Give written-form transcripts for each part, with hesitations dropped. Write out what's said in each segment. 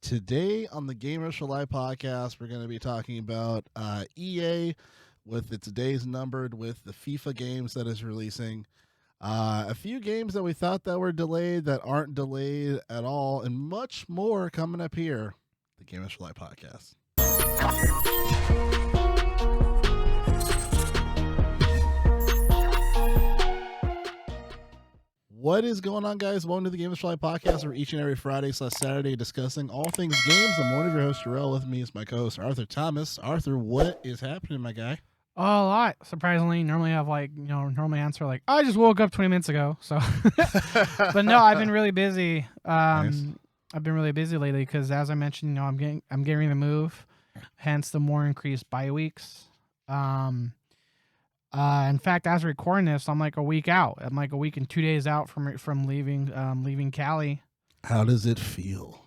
Today on the Gamers for Life podcast, we're going to be talking about EA with its days numbered with the FIFA games that is releasing. A few games that we thought that were delayed that aren't delayed at all, and much more coming up here. The Gamers for Life podcast. What is going on, guys? Welcome to the Gamers for Life podcast. We're each and every Friday/Saturday discussing all things games. I'm one of your hosts, Jarrell. With me is my co-host, Arthur Thomas. Arthur, what is happening, my guy? Oh, a lot. Surprisingly, normally I have normally answer like, I just woke up 20 minutes ago. So, but no, I've been really busy. Nice. I've been really busy lately because, as I mentioned, I'm getting ready to move, hence the more increased bye weeks. In fact, as we're recording this, I'm like a week out. I'm like a week and 2 days out from leaving Cali. How does it feel?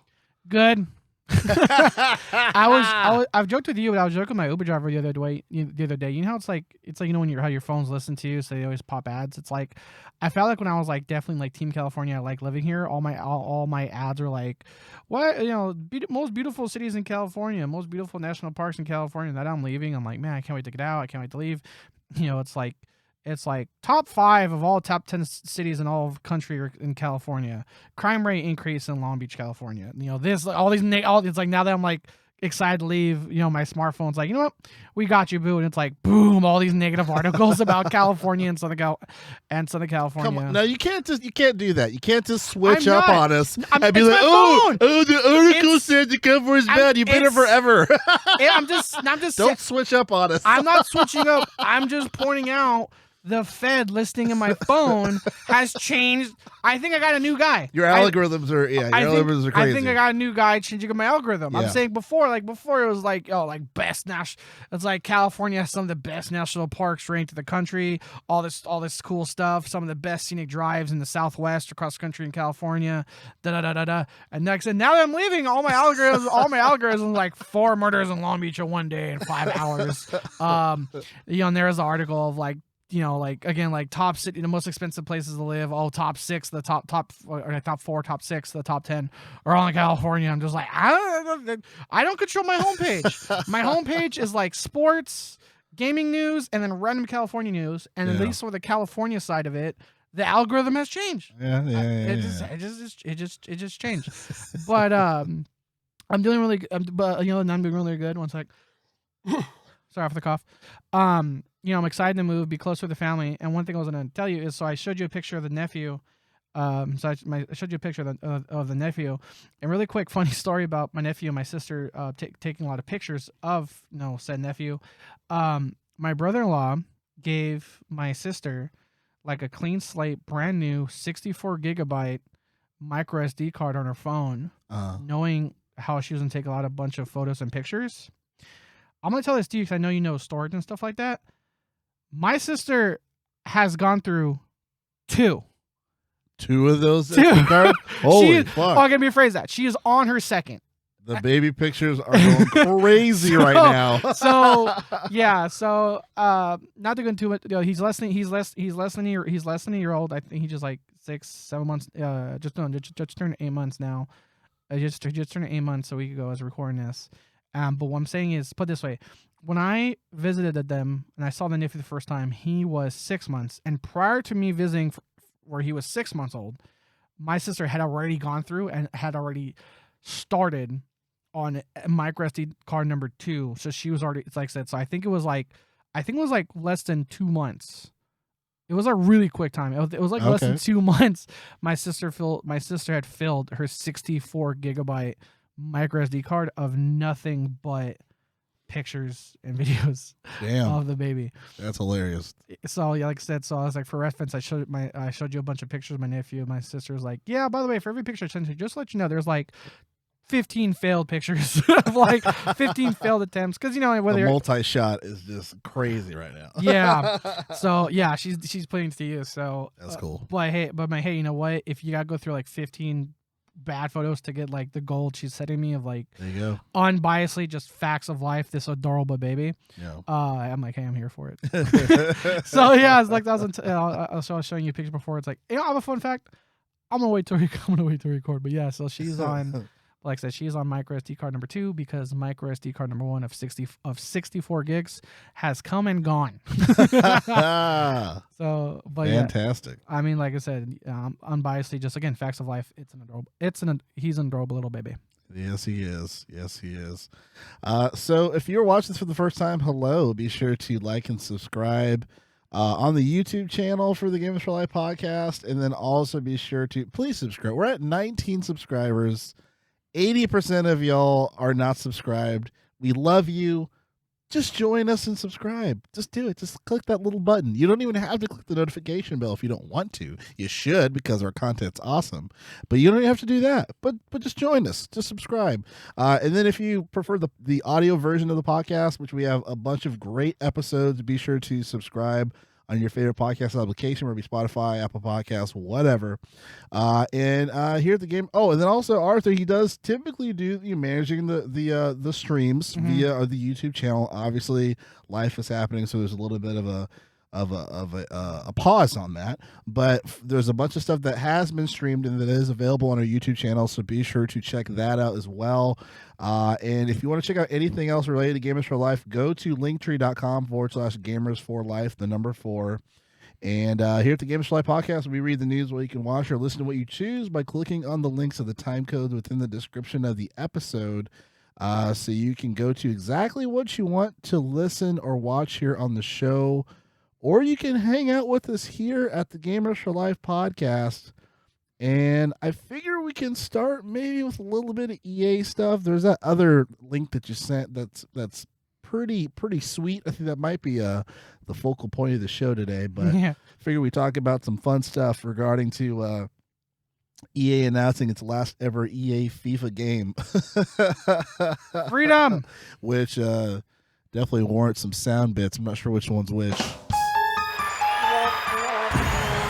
Good. I've joked with you, but I was joking with my Uber driver the other day. You know how it's like when how your phones listen to you, so they always pop ads. It's like I felt like when I was like definitely like Team California, I like living here. All my ads are like, what most beautiful cities in California, most beautiful national parks in California. That I'm leaving. I'm like, man, I can't wait to get out. I can't wait to leave. It's like top 5 of all top 10 cities in all of country are in California. Crime rate increase in Long Beach, California. It's like now that I'm like excited to leave, my smartphone's like, you know what? We got you, boo. And it's like, boom, all these negative articles about California and Southern California. Come on. No, you can't do that. You can't just switch I'm up not. on us I'm- and be it's like, my phone. the article said the cover is bad. You've been here forever. I'm just Don't switch up on us. I'm not switching up. I'm just pointing out the Fed listing in my phone has changed. I think I got a new guy. Your algorithms are algorithms are crazy. I think I got a new guy changing my algorithm. Yeah. I'm saying before it was like, best national. It's like California has some of the best national parks ranked in the country. All this cool stuff. Some of the best scenic drives in the Southwest across the country in California. And now that I'm leaving, all my algorithms like 4 murders in Long Beach in one day in 5 hours. And there's an article of like, top city, the most expensive places to live. Oh, top 6, the top 4, top 6, the top 10 are all in California. I'm just like, I don't control my homepage. My homepage is like sports, gaming news, and then random California news. And at least for the California side of it, the algorithm has changed. It just changed. But I'm doing really good. But I'm doing really good. One sec. Sorry for the cough. I'm excited to move, be closer to the family. And one thing I was going to tell you is, so I showed you a picture of the nephew. I showed you a picture of the nephew. And really quick, funny story about my nephew and my sister taking a lot of pictures of said nephew. My brother-in-law gave my sister like a clean slate, brand new 64 gigabyte micro SD card on her phone, knowing how she was going to take a bunch of photos and pictures. I'm going to tell this to you because I know you know storage and stuff like that. My sister has gone through 2 of those SD cards? Holy fuck. Oh, let me rephrase that. She is on her second. The baby pictures are going crazy right now. Not to go into it. He's less than a year old. I think he's just like 6-7 months. Just turned 8 months now. Just turned 8 months a week ago as we're recording this. But what I'm saying is, put it this way. When I visited them and I saw the nephew the first time, he was 6 months. And prior to me visiting where he was 6 months old, my sister had already gone through and had already started on micro SD card number 2. So she was already, it's like I said, so I think it was like less than 2 months. It was a really quick time. It was like less than 2 months. My sister had filled her 64 gigabyte micro SD card of nothing but pictures and videos of the baby. That's hilarious. So like I said, I was like, for reference, I showed you a bunch of pictures of my nephew. My sister was like, yeah, by the way, for every picture I sent you, just to let you know, there's like 15 failed pictures of like 15 failed attempts, because whether the multi-shot is just crazy right now. Yeah. So yeah, she's putting it to use. So that's cool. But hey, you know what? If you gotta go through like 15 bad photos to get like the gold she's sending me of like, there you go, unbiasedly just facts of life, this adorable baby. Yeah. I'm like, hey, I'm here for it. So yeah, it's like that was I was showing you pictures before. It's like, I have a fun fact. I'm gonna wait to record. But yeah, so she's on Like I said, she's on micro SD card number 2 because micro SD card number 1 of 64 gigs has come and gone. So, but fantastic. Yeah, I mean, like I said, unbiasedly, just again, facts of life. He's an adorable little baby. Yes, he is. Yes, he is. So if you're watching this for the first time, hello. Be sure to like and subscribe on the YouTube channel for the Gamers for Life podcast. And then also be sure to please subscribe. We're at 19 subscribers. 80% of y'all are not subscribed. We love you. Just join us and subscribe. Just do it. Just click that little button. You don't even have to click the notification bell if you don't want to. You should, because our content's awesome. But you don't even have to do that. But just join us. Just subscribe. And then if you prefer the audio version of the podcast, which we have a bunch of great episodes, be sure to subscribe on your favorite podcast application, whether it be Spotify, Apple Podcasts, whatever. And here at the game. Oh, and then also Arthur, he does typically do managing the streams via the YouTube channel. Obviously, life is happening, so there's a little bit of a pause on that. But there's a bunch of stuff that has been streamed and that is available on our YouTube channel, so be sure to check that out as well. And if you want to check out anything else related to Gamers for Life, go to linktree.com/gamers4life, the number 4. And here at the Gamers for Life podcast, we read the news while you can watch or listen to what you choose by clicking on the links of the time codes within the description of the episode. So you can go to exactly what you want to listen or watch here on the show, or you can hang out with us here at the Gamers for Life podcast. And I figure we can start maybe with a little bit of EA stuff. There's that other link that you sent that's pretty sweet. I think that might be the focal point of the show today. But Yeah. figure we talk about some fun stuff regarding to EA announcing its last ever EA FIFA game. Freedom. Which definitely warrants some sound bits. I'm not sure which one's which.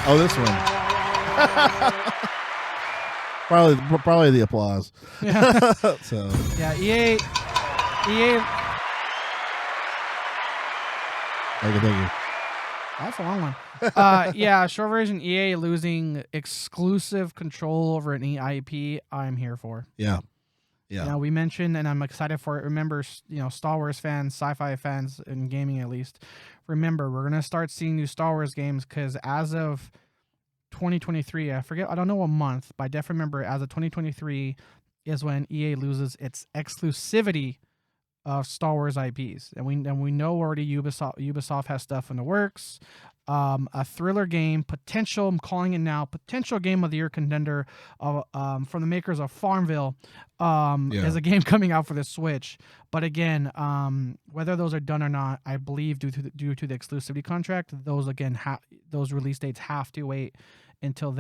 Oh, this one. probably the applause. Yeah. So Yeah, EA. thank you. That's a long one. Yeah, short version, EA losing exclusive control over an IP. I'm here for. Yeah. Now, we mentioned, and I'm excited for it. Remember, Star Wars fans, sci-fi fans, and gaming at least. Remember, we're gonna start seeing new Star Wars games because as of 2023, I don't know what month, but I definitely remember as of 2023 is when EA loses its exclusivity of Star Wars IPs, and we know already Ubisoft has stuff in the works. A thriller game, potential. I'm calling it now. Potential game of the year contender from the makers of Farmville. Is a game coming out for the Switch. But again, whether those are done or not, I believe due to the exclusivity contract, those those release dates have to wait until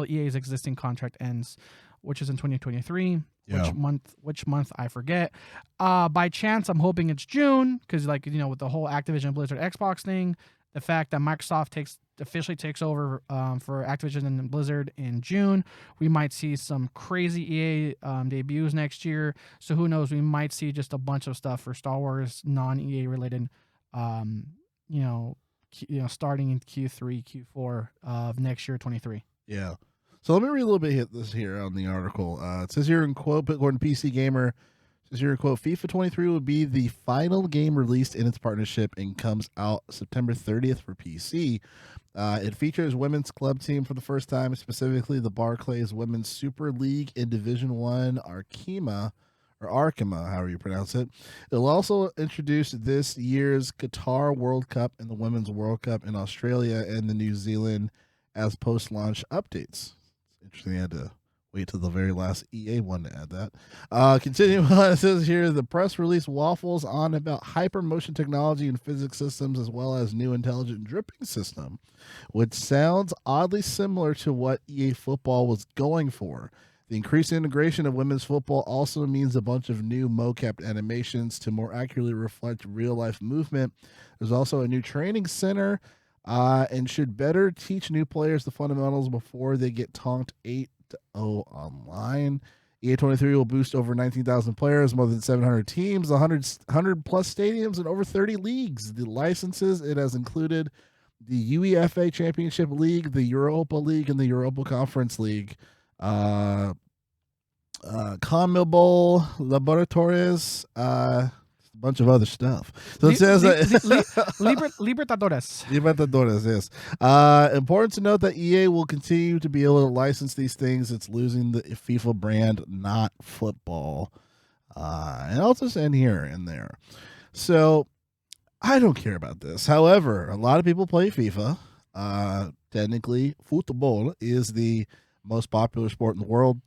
EA's existing contract ends, which is in 2023. Yeah. Which month I forget. By chance, I'm hoping it's June because, with the whole Activision Blizzard Xbox thing, the fact that Microsoft officially takes over for Activision and Blizzard in June, we might see some crazy EA debuts next year. So who knows? We might see just a bunch of stuff for Star Wars non-EA related. Starting in Q3, Q4 of next year, 23. Yeah. So let me read a little bit this here on the article. It says here in quote, according to PC Gamer, it says here in quote, FIFA 23 will be the final game released in its partnership and comes out September 30th for PC. It features women's club team for the first time, specifically the Barclays Women's Super League in Division 1 Arkema, however you pronounce it. It'll also introduce this year's Qatar World Cup and the Women's World Cup in Australia and the New Zealand as post-launch updates. Interesting, I had to wait till the very last EA one to add that. Continuing on, it says here, the press release waffles on about hypermotion technology and physics systems, as well as new intelligent dripping system, which sounds oddly similar to what EA Football was going for. The increased integration of women's football also means a bunch of new mocap animations to more accurately reflect real-life movement. There's also a new training center and should better teach new players the fundamentals before they get tonked 8-0 online. EA 23 will boost over 19,000 players, more than 700 teams, 100 plus stadiums, and over 30 leagues. The licenses it has included the UEFA Championship League, the Europa League, and the Europa Conference League. CONMEBOL Laboratorios, a bunch of other stuff. So it says Libertadores. Libertadores, yes. Important to note that EA will continue to be able to license these things. It's losing the FIFA brand, not football. And I'll just end here and there. So I don't care about this. However, a lot of people play FIFA. Technically, football is the most popular sport in the world.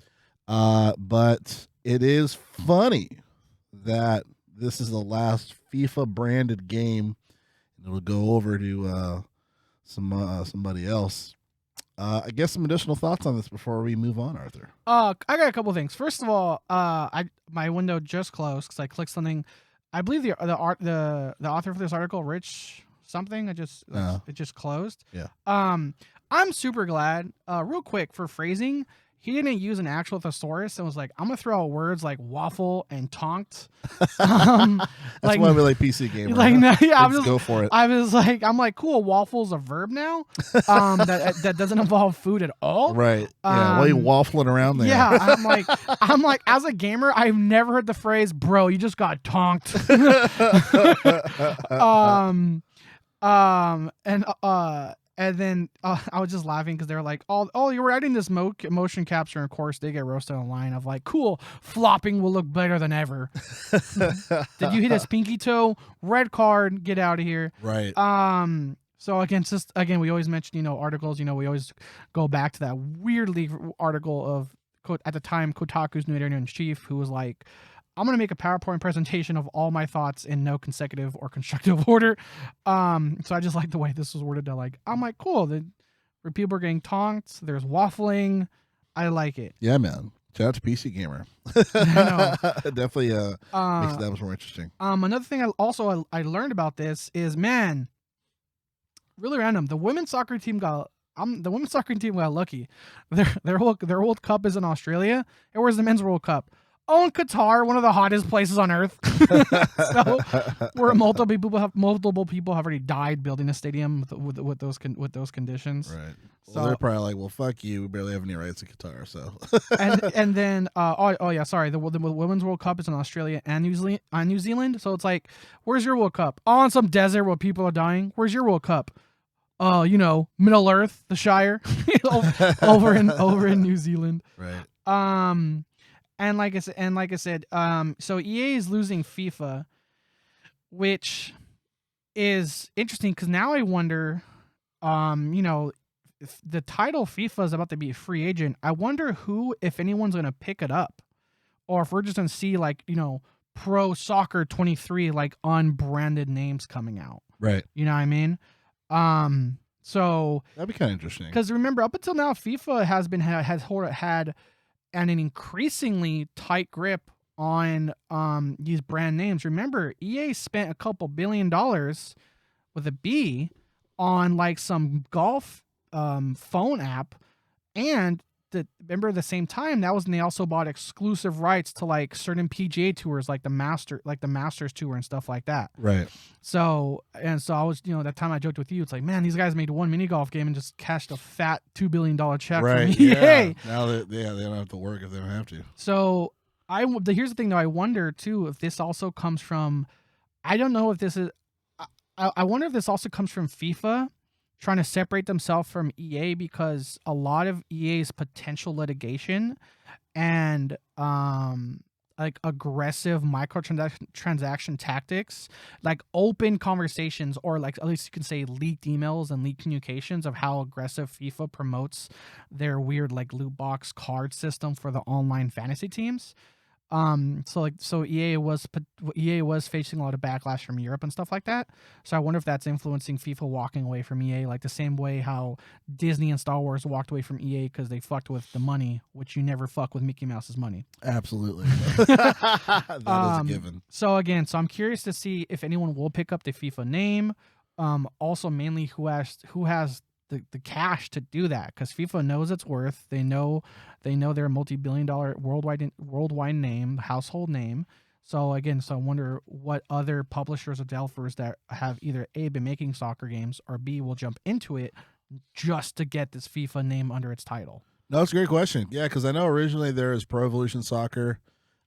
But it is funny that this is the last FIFA branded game. It'll go over to somebody else. I guess some additional thoughts on this before we move on, Arthur. I got a couple things. First of all, my window just closed because I clicked something. I believe the author for this article, Rich something, it just closed. Yeah. I'm super glad. Real quick for phrasing, he didn't use an actual thesaurus and was like, I'm gonna throw out words like waffle and tonked. That's why we like PC Gamer. Like, no, yeah, Let's go for it. I'm like, cool. Waffle's a verb now. That doesn't involve food at all. Right. Yeah. Why are you waffling around there? Yeah. I'm like, as a gamer, I've never heard the phrase, "Bro, you just got tonked." And then I was just laughing because they were like, "Oh, you were adding this motion capture," and of course they get roasted online of like, "Cool, flopping will look better than ever." Did you hit his pinky toe? Red card, get out of here. Right. So again, we always mention articles. We always go back to that weirdly article of at the time Kotaku's new editor-in-chief who was like, I'm going to make a PowerPoint presentation of all my thoughts in no consecutive or constructive order. So I just like the way this was worded. I'm like, cool. Where people are getting tonked. There's waffling. I like it. Yeah, man. Shout out to PC Gamer. I know. Definitely makes that much more interesting. Another thing I learned about this is, man, really random. The women's soccer team got lucky. Their World Cup is in Australia. And where's the men's World Cup? Oh, in Qatar, one of the hottest places on earth. So, where multiple people have already died building a stadium with those conditions. Right. So they're probably like, well, fuck you. We barely have any rights in Qatar. So. and then sorry. The Women's World Cup is in Australia and New Zealand. So it's like, where's your World Cup? Oh, in some desert where people are dying. Where's your World Cup? Middle Earth, the Shire, over in New Zealand. Right. And like I said, so EA is losing FIFA, which is interesting because now I wonder, if the title FIFA is about to be a free agent. I wonder who, if anyone's going to pick it up, or if we're just going to see Pro Soccer 23 unbranded names coming out. Right. You know what I mean? So that'd be kind of interesting. Because remember, up until now, FIFA has had an increasingly tight grip on these brand names. Remember, EA spent a couple $2 billion with a B on some golf phone app, and remember at the same time that was when they also bought exclusive rights to certain PGA tours like the Masters tour and stuff like that. Right. So I was, that time I joked with you, it's like, man, these guys made one mini golf game and just cashed a fat $2 billion check right, from EA. Yeah. Now they don't have to work if they don't have to. So here's the thing though, I wonder too if this also comes from, I don't know if this is, I wonder if this also comes from FIFA trying to separate themselves from EA, because a lot of EA's potential litigation and aggressive microtransaction tactics, open conversations, or at least you can say leaked emails and leaked communications of how aggressive FIFA promotes their weird loot box card system for the online fantasy teams. So EA was facing a lot of backlash from Europe and stuff like that. So I wonder if that's influencing FIFA walking away from EA, the same way how Disney and Star Wars walked away from EA because they fucked with the money, which you never fuck with Mickey Mouse's money. Absolutely. That is a given. So I'm curious to see if anyone will pick up the FIFA name. Also mainly who has the cash to do that, because FIFA knows its worth. They know they're a multi-billion-dollar worldwide name, household name. So I wonder what other publishers or developers that have either A, been making soccer games, or B, will jump into it just to get this FIFA name under its title. No, it's a great question. Yeah, because I know originally there was Pro Evolution Soccer,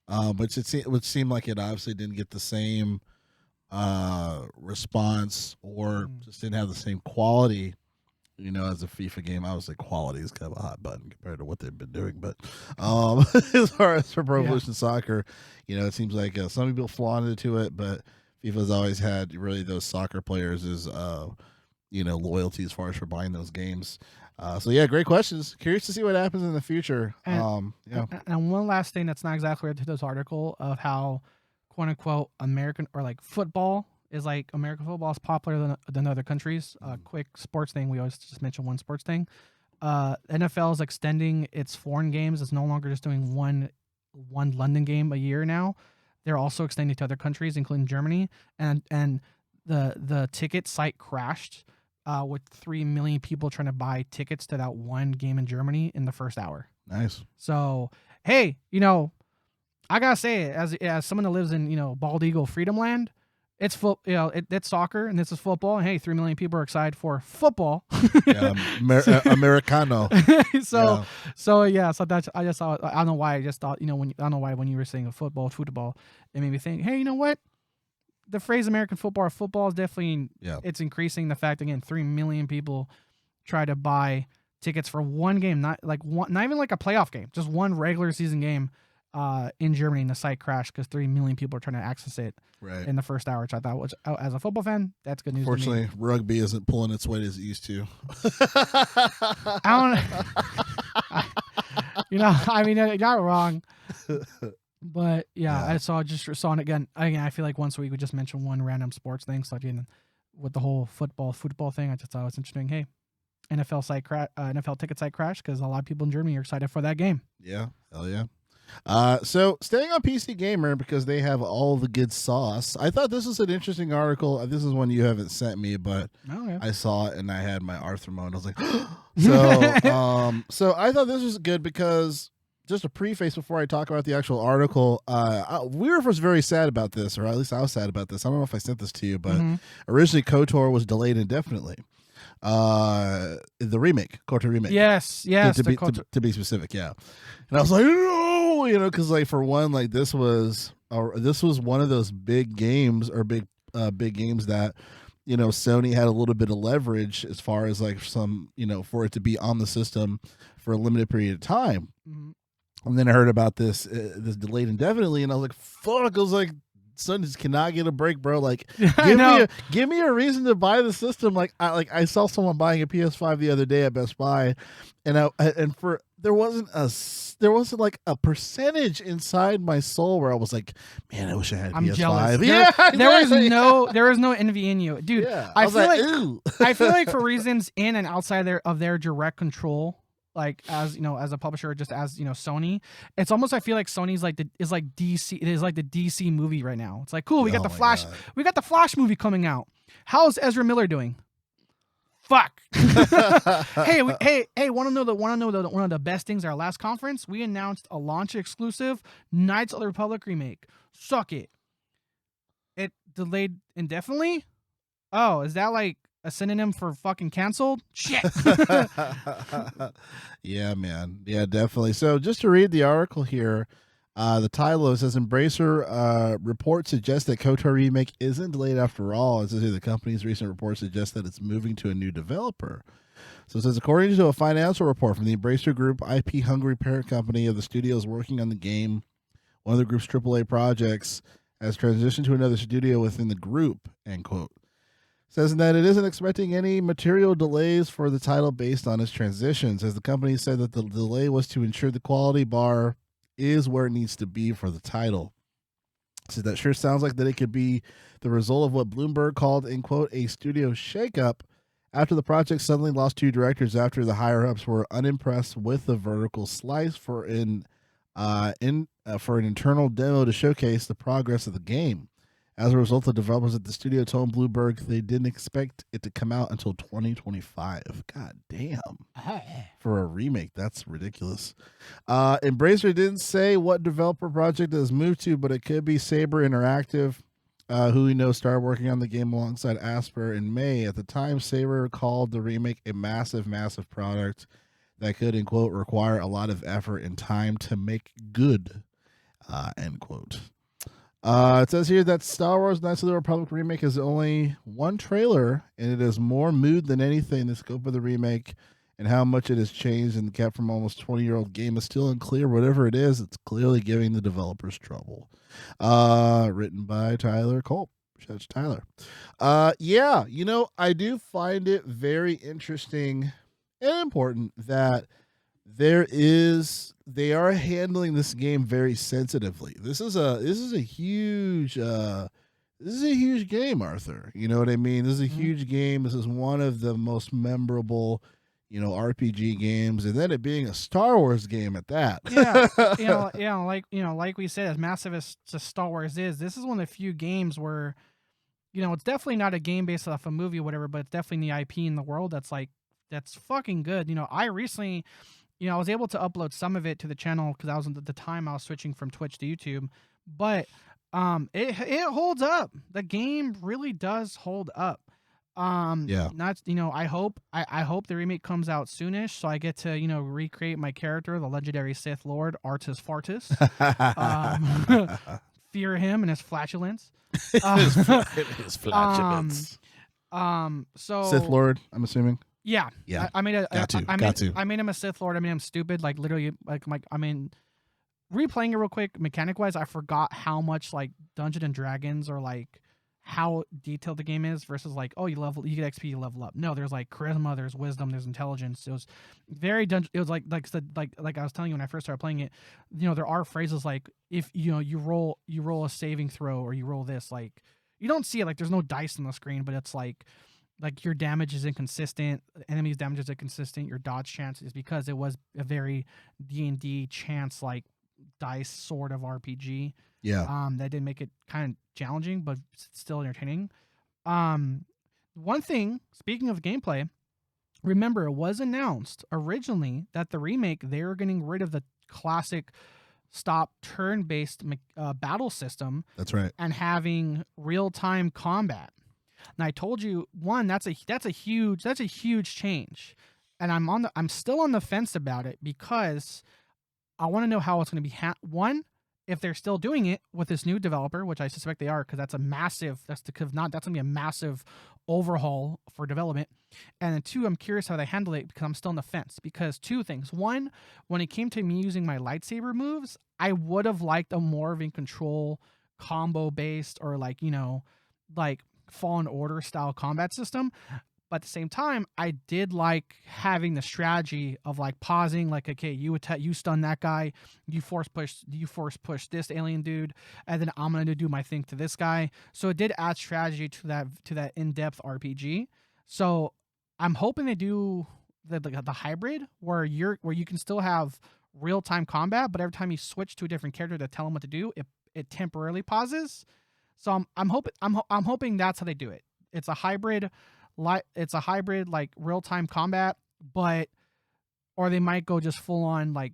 but it would seem like it obviously didn't get the same response or just didn't have the same quality. As a FIFA game, I would say quality is kind of a hot button compared to what they've been doing. But as far as for Pro Evolution Soccer, it seems like some people flaunted to it, but FIFA's always had really those soccer players as loyalty as far as for buying those games. So yeah, great questions. Curious to see what happens in the future. And one last thing that's not exactly related to this article of how quote unquote American or like football is like American football is popular than other countries. Quick sports thing. We always just mention one sports thing. NFL is extending its foreign games. It's no longer just doing one London game a year now. They're also extending to other countries, including Germany. And the ticket site crashed with 3 million people trying to buy tickets to that one game in Germany in the first hour. Nice. So hey, I gotta say it as someone that lives in Bald Eagle Freedom Land. It's it's soccer and this is football. And hey, 3 million people are excited for football. Americano. So that's I just thought I don't know why I just thought when you were saying football, it made me think. Hey, you know what? The phrase American football is definitely it's increasing. The fact again, 3 million people try to buy tickets for one game, not even like a playoff game, just one regular season game. In Germany, and the site crashed because 3 million people are trying to access it in the first hour, which I thought was, as a football fan, that's good news. Fortunately, rugby isn't pulling its weight as it used to. You're not wrong. But I saw it again. I feel like once a week we just mention one random sports thing. So again, with the whole football thing, I just thought it was interesting. Hey, NFL ticket site crash because a lot of people in Germany are excited for that game. Yeah, hell yeah. So staying on PC Gamer because they have all the good sauce. I thought this was an interesting article. This is one you haven't sent me, but I saw it and I had my Arthur mode. I was like, so I thought this was good because just a preface before I talk about the actual article. Weird was very sad about this, or at least I was sad about this. I don't know if I sent this to you, but originally KOTOR was delayed indefinitely. The remake, KOTOR remake. Yes, to be specific, yeah. And I was like, no, because like for one, like this was one of those big games or big games that Sony had a little bit of leverage as far as like some for it to be on the system for a limited period of time. And then I heard about this delayed indefinitely, and I was like, fuck. I was like, son just cannot get a break, bro. Like, give me a reason to buy the system. Like I saw someone buying a PS5 the other day at Best Buy, and there wasn't like a percentage inside my soul where I was like, man, I wish I had a I'm PS5. Jealous. There was no envy in you, dude. Yeah, I feel like for reasons in and outside of their direct control. Like as as a publisher, just as Sony, it's almost I feel like Sony's is like DC. It is like the DC movie right now. It's like cool. We got the Flash. God. We got the Flash movie coming out. How's Ezra Miller doing? Fuck. Hey, want to know one of the best things at our last conference? We announced a launch exclusive Knights of the Republic remake. Suck it. It delayed indefinitely. Oh, is that like a synonym for fucking canceled? Shit. Yeah, man. Yeah, definitely. So just to read the article here, the title says Embracer report suggests that KOTOR remake isn't delayed after all. It says here the company's recent report suggests that it's moving to a new developer. So it says according to a financial report from the Embracer Group, IP hungry parent company of the studios working on the game, one of the group's AAA projects has transitioned to another studio within the group, end quote. Says that it isn't expecting any material delays for the title based on its transitions, as the company said that the delay was to ensure the quality bar is where it needs to be for the title. So that sure sounds like that it could be the result of what Bloomberg called, in quote, a studio shakeup after the project suddenly lost 2 directors after the higher-ups were unimpressed with the vertical slice for an internal demo to showcase the progress of the game. As a result, the developers at the studio told Bloomberg they didn't expect it to come out until 2025. God damn. For a remake, that's ridiculous. Embracer didn't say what developer project it has moved to, but it could be Saber Interactive, who we know started working on the game alongside Asper in May. At the time, Saber called the remake a massive, massive product that could, in quote, require a lot of effort and time to make good, end quote. It says here that Star Wars Knights of the Republic remake is only one trailer, and it is more mood than anything. The scope of the remake and how much it has changed and kept from almost 20-year-old game is still unclear. Whatever it is, it's clearly giving the developers trouble. Written by Tyler Culp. Shout out to Tyler. Yeah, I do find it very interesting and important that they are handling this game very sensitively. This is a huge game, Arthur. You know what I mean? This is a huge game. This is one of the most memorable, RPG games, and then it being a Star Wars game at that. Yeah, like we said, as massive as Star Wars is, this is one of the few games where, it's definitely not a game based off a movie or whatever, but it's definitely the IP in the world that's fucking good. I recently, I was able to upload some of it to the channel because I was at the time I was switching from Twitch to YouTube, but it holds up. The game really does hold up. Not I hope the remake comes out soonish so I get to recreate my character, the legendary Sith Lord Artus Fartus. Fear him and his flatulence. His flatulence. So Sith Lord, I'm assuming. Yeah. I made I made him a Sith Lord. I made him stupid. Like literally, replaying it real quick, mechanic wise, I forgot how much like Dungeons and Dragons or like how detailed the game is versus like, oh, you get XP, you level up. No, there's like charisma, there's wisdom, there's intelligence. It was very it was like I was telling you when I first started playing it, there are phrases like if you roll a saving throw or you roll this, like you don't see it, like there's no dice on the screen, but it's like your damage is inconsistent, enemies' damage is inconsistent, your dodge chance is because it was a very D&D chance like dice sort of RPG. Yeah. That did make it kind of challenging, but still entertaining. One thing, speaking of gameplay, remember it was announced originally that the remake, they were getting rid of the classic stop turn-based battle system. That's right. And having real-time combat. And I told you, one, that's a huge change. And I'm still on the fence about it because I want to know how it's going to be. One, if they're still doing it with this new developer, which I suspect they are, because that's going to be a massive overhaul for development. And then two, I'm curious how they handle it because I'm still on the fence. Because two things. One, when it came to me using my lightsaber moves, I would have liked a more of in control combo based or like Fallen Order style combat system. But at the same time, I did like having the strategy of like pausing, like, okay, you stun that guy, you force push this alien dude, and then I'm gonna do my thing to this guy. So it did add strategy to that in-depth RPG. So I'm hoping they do the hybrid where you can still have real-time combat, but every time you switch to a different character to tell them what to do, it temporarily pauses. So I'm hoping that's how they do it. It's a hybrid like real-time combat, or they might go just full on like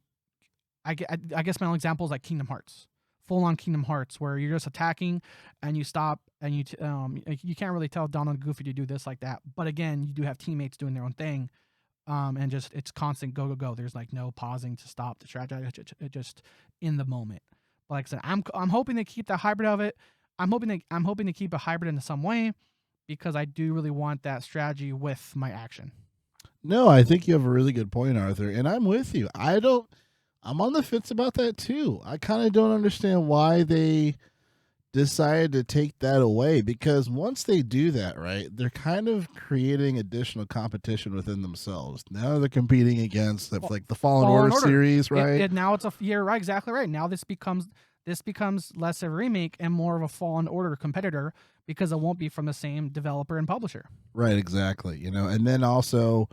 I guess my own example is like Kingdom Hearts. Full on Kingdom Hearts where you're just attacking and you stop and you can't really tell Donald and Goofy to do this like that. But again, you do have teammates doing their own thing. And just it's constant go. There's like no pausing to stop the strategy. It just in the moment. But like I said, I'm hoping they keep the hybrid of it. I'm hoping to keep a hybrid in some way because I do really want that strategy with my action. No, I think you have a really good point, Arthur, and I'm with you. I'm on the fence about that too. I kind of don't understand why they decided to take that away because once they do that, right, they're kind of creating additional competition within themselves. Now they're competing against the Fallen Order series, right? Now you're right, exactly right. Now this becomes less of a remake and more of a Fallen Order competitor because it won't be from the same developer and publisher. Right, exactly. And then also,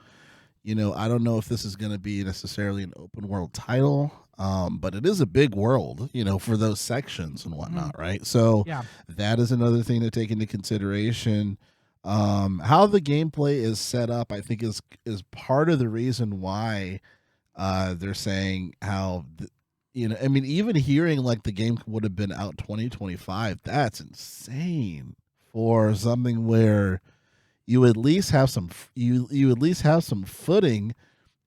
I don't know if this is going to be necessarily an open world title, but it is a big world, for those sections and whatnot, right? So yeah, that is another thing to take into consideration. How the gameplay is set up, I think, is part of the reason why they're saying how. Even hearing like the game would have been out 2025, that's insane for something where you at least have some footing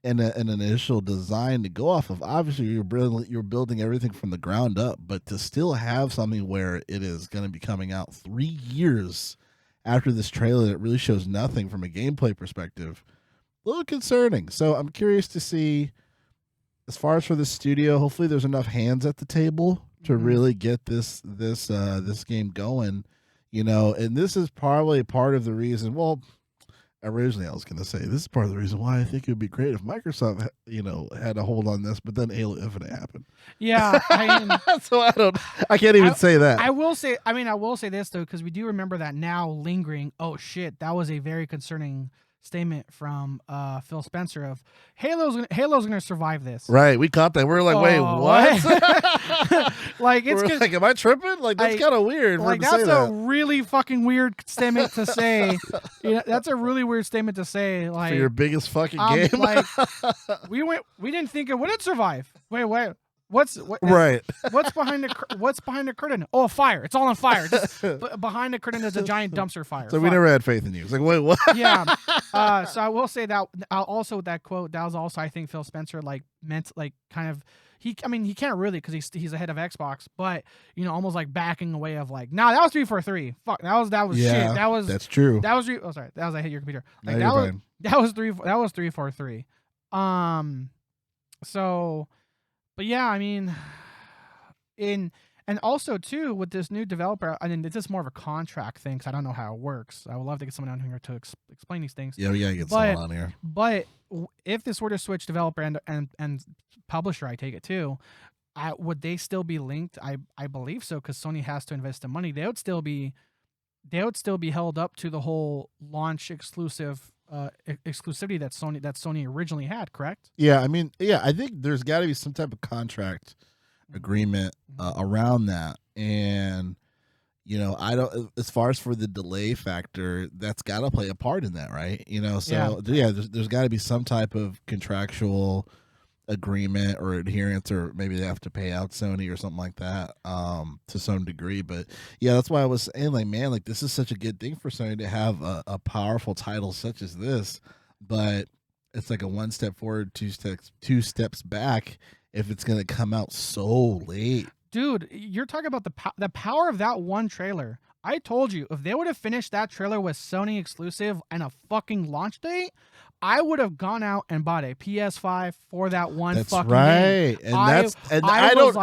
an initial design to go off of. Obviously, you're building everything from the ground up, but to still have something where it is going to be coming out 3 years after this trailer that really shows nothing from a gameplay perspective, a little concerning. So I'm curious to see, as far as for the studio, hopefully there's enough hands at the table to really get this game going, and this is probably part of the reason. Well, originally I was going to say this is part of the reason why I think it would be great if Microsoft, had a hold on this, but then Halo Infinite happened. Yeah, so I can't even say that. I will say this though, because we do remember that now lingering. Oh shit, that was a very concerning statement from Phil Spencer of Halo's gonna survive this. Right, we caught that. We're like, wait, what? Like We're like, am I tripping? Like that's kind of weird. Like that's a really fucking weird statement to say. That's a really weird statement to say. Like for your biggest fucking game. Like we didn't think it wouldn't survive. Wait. What's right? What's behind the curtain? Oh, a fire! It's all on fire. Behind the curtain is a giant dumpster fire. So we never had faith in you. It's like, wait, what? Yeah. So I will say that also with that quote, that was also, I think, Phil Spencer meant kind of he can't really because he's the head of Xbox, but almost like backing away of like, nah, that was 343. Fuck, that was yeah, shit. That's true. That was oh sorry, that was I hit your computer. Like no, that was 343. So. But yeah, and also too with this new developer, it's just more of a contract thing because I don't know how it works. I would love to get someone on here to explain these things. Yeah, we gotta get someone on here. But if this were to switch developer and publisher, I take it too, would they still be linked? I believe so because Sony has to invest the money. They would still be held up to the whole launch exclusivity that Sony originally had, correct? Yeah, I think there's got to be some type of contract agreement around that, and I don't. As far as for the delay factor, that's got to play a part in that, right? So there's got to be some type of contractual agreement or adherence, or maybe they have to pay out Sony or something like that to some degree. But yeah, that's why I was saying, like, man, like this is such a good thing for Sony to have a powerful title such as this, but it's like a one step forward, two steps back if it's gonna come out so late. Dude, you're talking about the power of that one trailer. I told you, if they would have finished that trailer with Sony exclusive and a fucking launch date, I would have gone out and bought a PS5 for that one fucking game. And I don't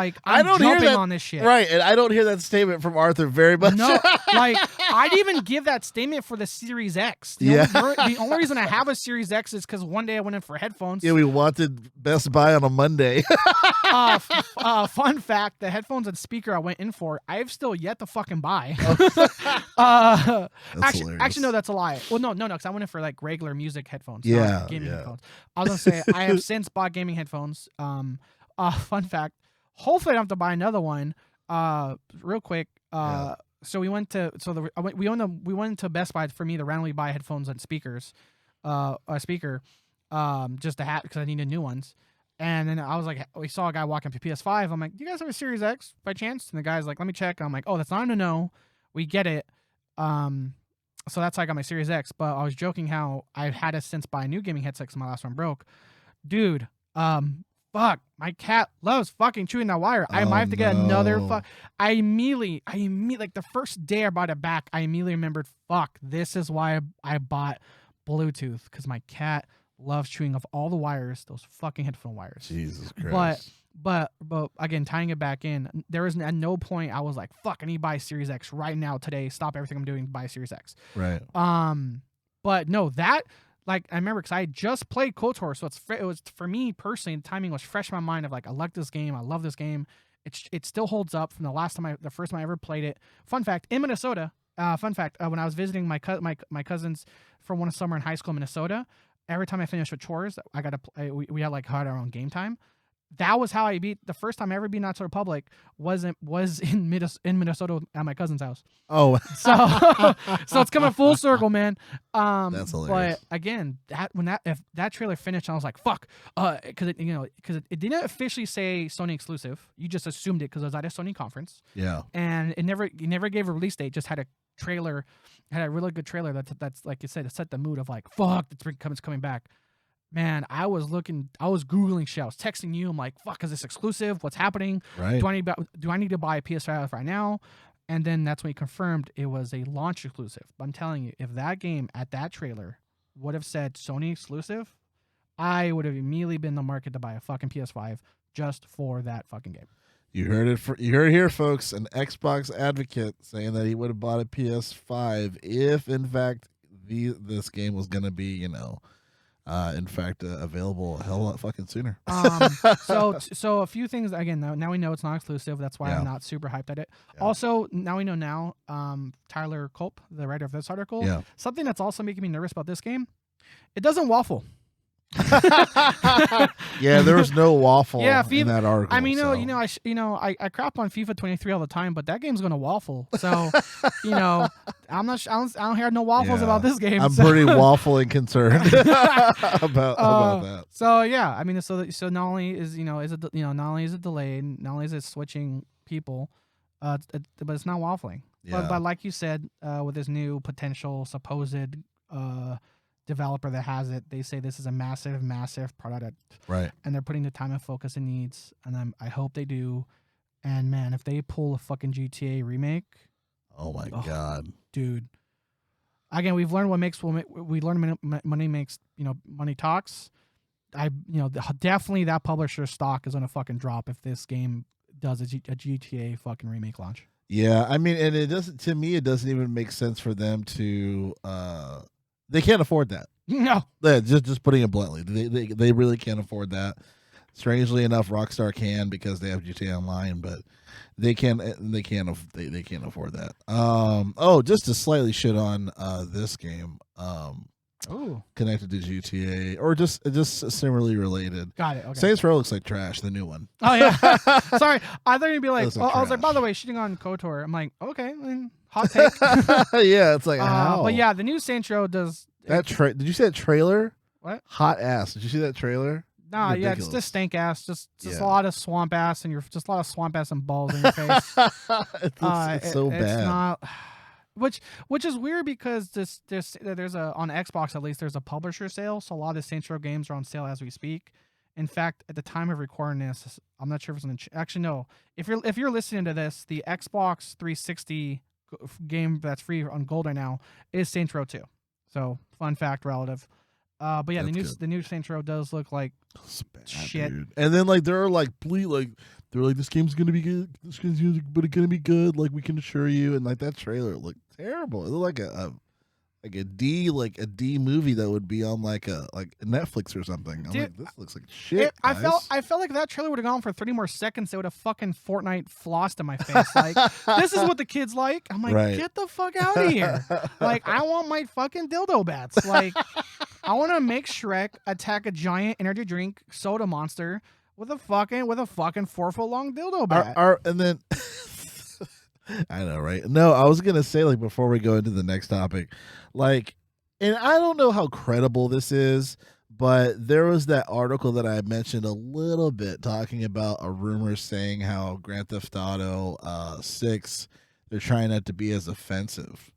jumping hear that on this shit. Right, and I don't hear that statement from Arthur very much. No, like I'd even give that statement for the Series X. The only reason I have a Series X is because one day I went in for headphones. Yeah, we wanted Best Buy on a Monday. Fun fact: the headphones and speaker I went in for, I've still yet to fucking buy. Actually, no, that's a lie. Well, no, because I went in for like regular music headphones. Yeah, gaming headphones. I was gonna say I have since bought gaming headphones. Fun fact: hopefully I don't have to buy another one. Real quick. So we went to we went to Best Buy for me to randomly buy headphones and speakers, a speaker, just to have because I needed new ones. And then I was like, we saw a guy walking up to PS5. I'm like, do you guys have a Series X by chance? And the guy's like, let me check. I'm like, oh, that's not a no. We get it. So that's how I got my Series X. But I was joking how I've had to since buy a new gaming headset because my last one broke. Dude, fuck, my cat loves fucking chewing that wire. I might have to get another. I immediately, like the first day I bought it back, I immediately remembered, fuck, this is why I bought Bluetooth because my cat loves chewing off all the wires, those fucking headphone wires. Jesus Christ. But again, tying it back in, there was at no point I was like, fuck, I need to buy Series X right now today. Stop everything I'm doing, buy Series X. Right. But no, that, like, I remember because I just played KOTOR, so it was for me personally, the timing was fresh in my mind of like, I like this game, I love this game. It still holds up from the first time I ever played it. Fun fact, in Minnesota, when I was visiting my cousins for one summer in high school in Minnesota, every time I finished with chores, I got to play. We had like had our own game time. That was how I beat the first time I ever beat Knights of the Republic was in Minnesota at my cousin's house. Oh, so it's coming full circle, man. That's hilarious. But again, if that trailer finished, I was like, fuck, because it didn't officially say Sony exclusive. You just assumed it because it was at a Sony conference. Yeah, and it never gave a release date. Just had a trailer, had a really good trailer that's like you said, it set the mood of like, fuck, it's coming back. man, I was Googling shit. I was texting you. I'm like, fuck, is this exclusive? What's happening? Right. Do I need to buy a PS5 right now? And then that's when he confirmed it was a launch exclusive. But I'm telling you, if that game at that trailer would have said Sony exclusive, I would have immediately been in the market to buy a fucking PS5 just for that fucking game. You heard it here, folks. An Xbox advocate saying that he would have bought a PS5 if, in fact, this game was going to be, in fact, available a hell of a lot fucking sooner. So a few things again. Now we know it's not exclusive. That's why I'm not super hyped at it. Yeah. Also, now we know Tyler Culp, the writer of this article, something that's also making me nervous about this game. It doesn't waffle. Yeah, there was no waffle in that article. I mean, I crap on FIFA 23 all the time, but that game's gonna waffle. So, I'm not. I don't hear no waffles about this game. I'm pretty waffling concerned about that. So yeah, I mean, so not only is not only is it delayed, not only is it switching people, but it's not waffling. Yeah. But like you said, with this new potential supposed developer that has it, they say this is a massive product, right? And they're putting the time and focus it needs, and I hope they do. And man, if they pull a fucking GTA remake, oh my god, dude! Again, we've learned money makes, money talks. Definitely that publisher stock is gonna fucking drop if this game does a GTA fucking remake launch. Yeah, I mean, and it doesn't. To me, it doesn't even make sense for them to. They can't afford that. No. Yeah, just putting it bluntly, they really can't afford that. Strangely enough, Rockstar can because they have GTA Online, but they can't afford that. Just to slightly shit on this game. Connected to GTA or just similarly related. Got it. Okay. Saints Row looks like trash, the new one. Oh yeah. Sorry, I thought you'd be like. I was like, by the way, shitting on KOTOR. I'm like, okay, hot take. Yeah, it's like how? But yeah, the new Saints Row does that. Did you see that trailer? What? Hot ass. Did you see that trailer? Nah, yeah, it's just stank ass, just a lot of swamp ass, and just a lot of swamp ass and balls in your face. It's so bad. It's not. Which is weird because there's on Xbox, at least, there's a publisher sale, so a lot of the Saints Row games are on sale as we speak. In fact, at the time of recording this, I'm not sure if it's actually no. If you're listening to this, the Xbox 360 game that's free on Gold right now is Saints Row 2. So fun fact, relative. But yeah, the new Saints Row does look like shit. Dude. And then they're this game's gonna be good. This game's gonna be good. Like we can assure you. And that trailer looked terrible. It looked like a D movie that would be on like Netflix or something. I'm like, this looks like shit. I felt like that trailer would have gone for 30 more seconds. They would have fucking Fortnite flossed in my face. Like, this is what the kids like. I'm like, get the fuck out of here. Like, I want my fucking dildo bats. Like, I want to make Shrek attack a giant energy drink soda monster with a fucking 4-foot long dildo bat. And then I know, right? No, I was gonna say before we go into the next topic, and I don't know how credible this is, but there was that article that I mentioned a little bit talking about a rumor saying how Grand Theft Auto 6 they're trying not to be as offensive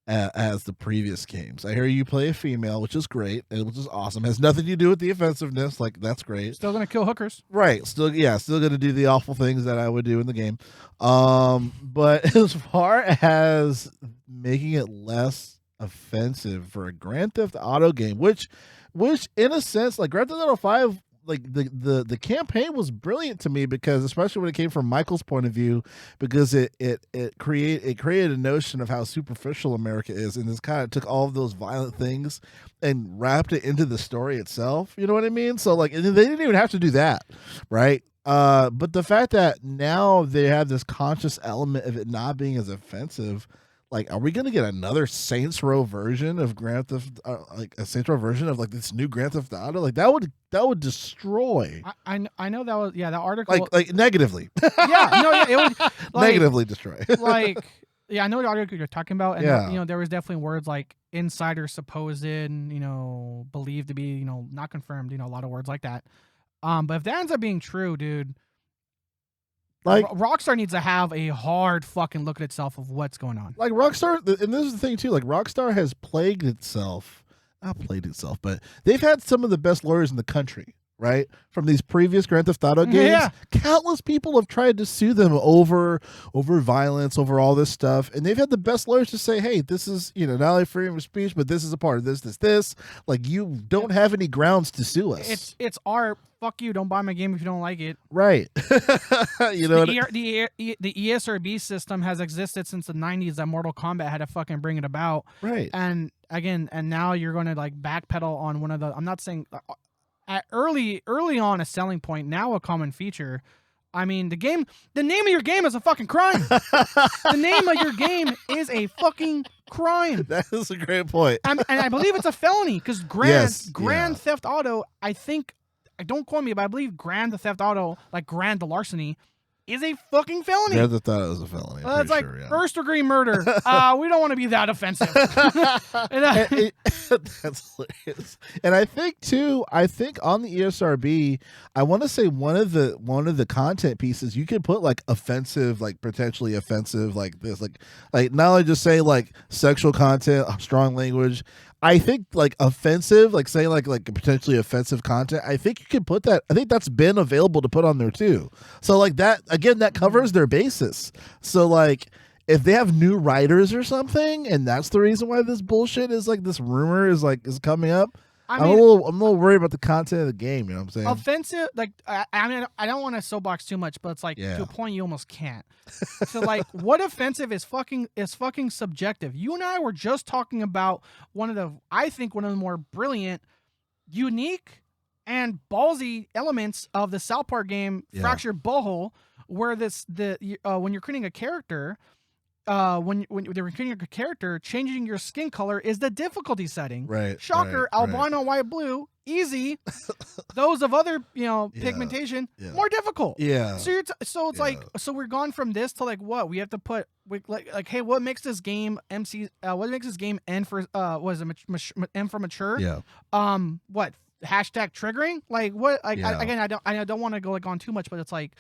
as the previous games. I hear you play a female, which is great, which is awesome. Has nothing to do with the offensiveness. That's great. Still gonna kill hookers, right? Still gonna do the awful things that I would do in the game. But as far as making it less offensive for a Grand Theft Auto game, which in a sense, like Grand Theft Auto 5. Like the campaign was brilliant to me because, especially when it came from Michael's point of view, because it created a notion of how superficial America is, and this kind of took all of those violent things and wrapped it into the story itself. You know what I mean? So they didn't even have to do that, right? But the fact that now they have this conscious element of it not being as offensive. Are we gonna get another Saints Row version of Grand Theft, a Saints Row version of this new Grand Theft Auto? That would destroy. I know that was that article negatively. It would negatively destroy. I know the article you're talking about, and there was definitely words like insider, supposed, believed to be, not confirmed, a lot of words like that. But if that ends up being true, dude. Rockstar needs to have a hard fucking look at itself of what's going on. Rockstar, and this is the thing too. Rockstar has plagued itself not played itself, but they've had some of the best lawyers in the country, right? From these previous Grand Theft Auto games, Yeah. countless people have tried to sue them over violence, over all this stuff, and they've had the best lawyers to say, "Hey, this is not only freedom of speech, but this is a part of this. Like, you don't have any grounds to sue us." It's art. Fuck you. Don't buy my game if you don't like it. Right. The ESRB system has existed since the 90s. That Mortal Kombat had to fucking bring it about. Right. And again, now you're going to like backpedal on one of the. I'm not saying at early on a selling point. Now a common feature. I mean, the name of your game is a fucking crime. The name of your game is a fucking crime. That is a great point. And I believe it's a felony because Grand Theft Auto, don't quote me, but I believe Grand Theft Auto, like Grand the larceny, is a fucking felony. Yeah, I thought it was a felony. It's like first degree murder. We don't want to be that offensive. That's hilarious. And I think too, on the ESRB, I want to say one of the content pieces you could put like offensive, like potentially offensive, like this, like not only just say like sexual content, strong language. I think like offensive, like say like potentially offensive content. I think you can put that. I think that's been available to put on there too. So like that again, that covers their basis. So like if they have new writers or something, and that's the reason why this bullshit is like this rumor is coming up. I'm a little worried about the content of the game. You know what I'm saying? Offensive, like I mean, I don't want to soapbox too much, but it's like to a point you almost can't. So like, what offensive is fucking subjective. You and I were just talking about one of the more brilliant, unique, and ballsy elements of the South Park game, Fractured Butthole, where when you're creating a character. When they're creating your character, changing your skin color is the difficulty setting. Right. Shocker, albino, white, blue, easy. Those of other, pigmentation, more difficult. Yeah. So it's like, so we're gone from this to like what we have to put like, hey, what makes this game what makes this game N for M for mature? Yeah. What hashtag triggering? Like what? Like Yeah. I don't want to go like on too much, but it's like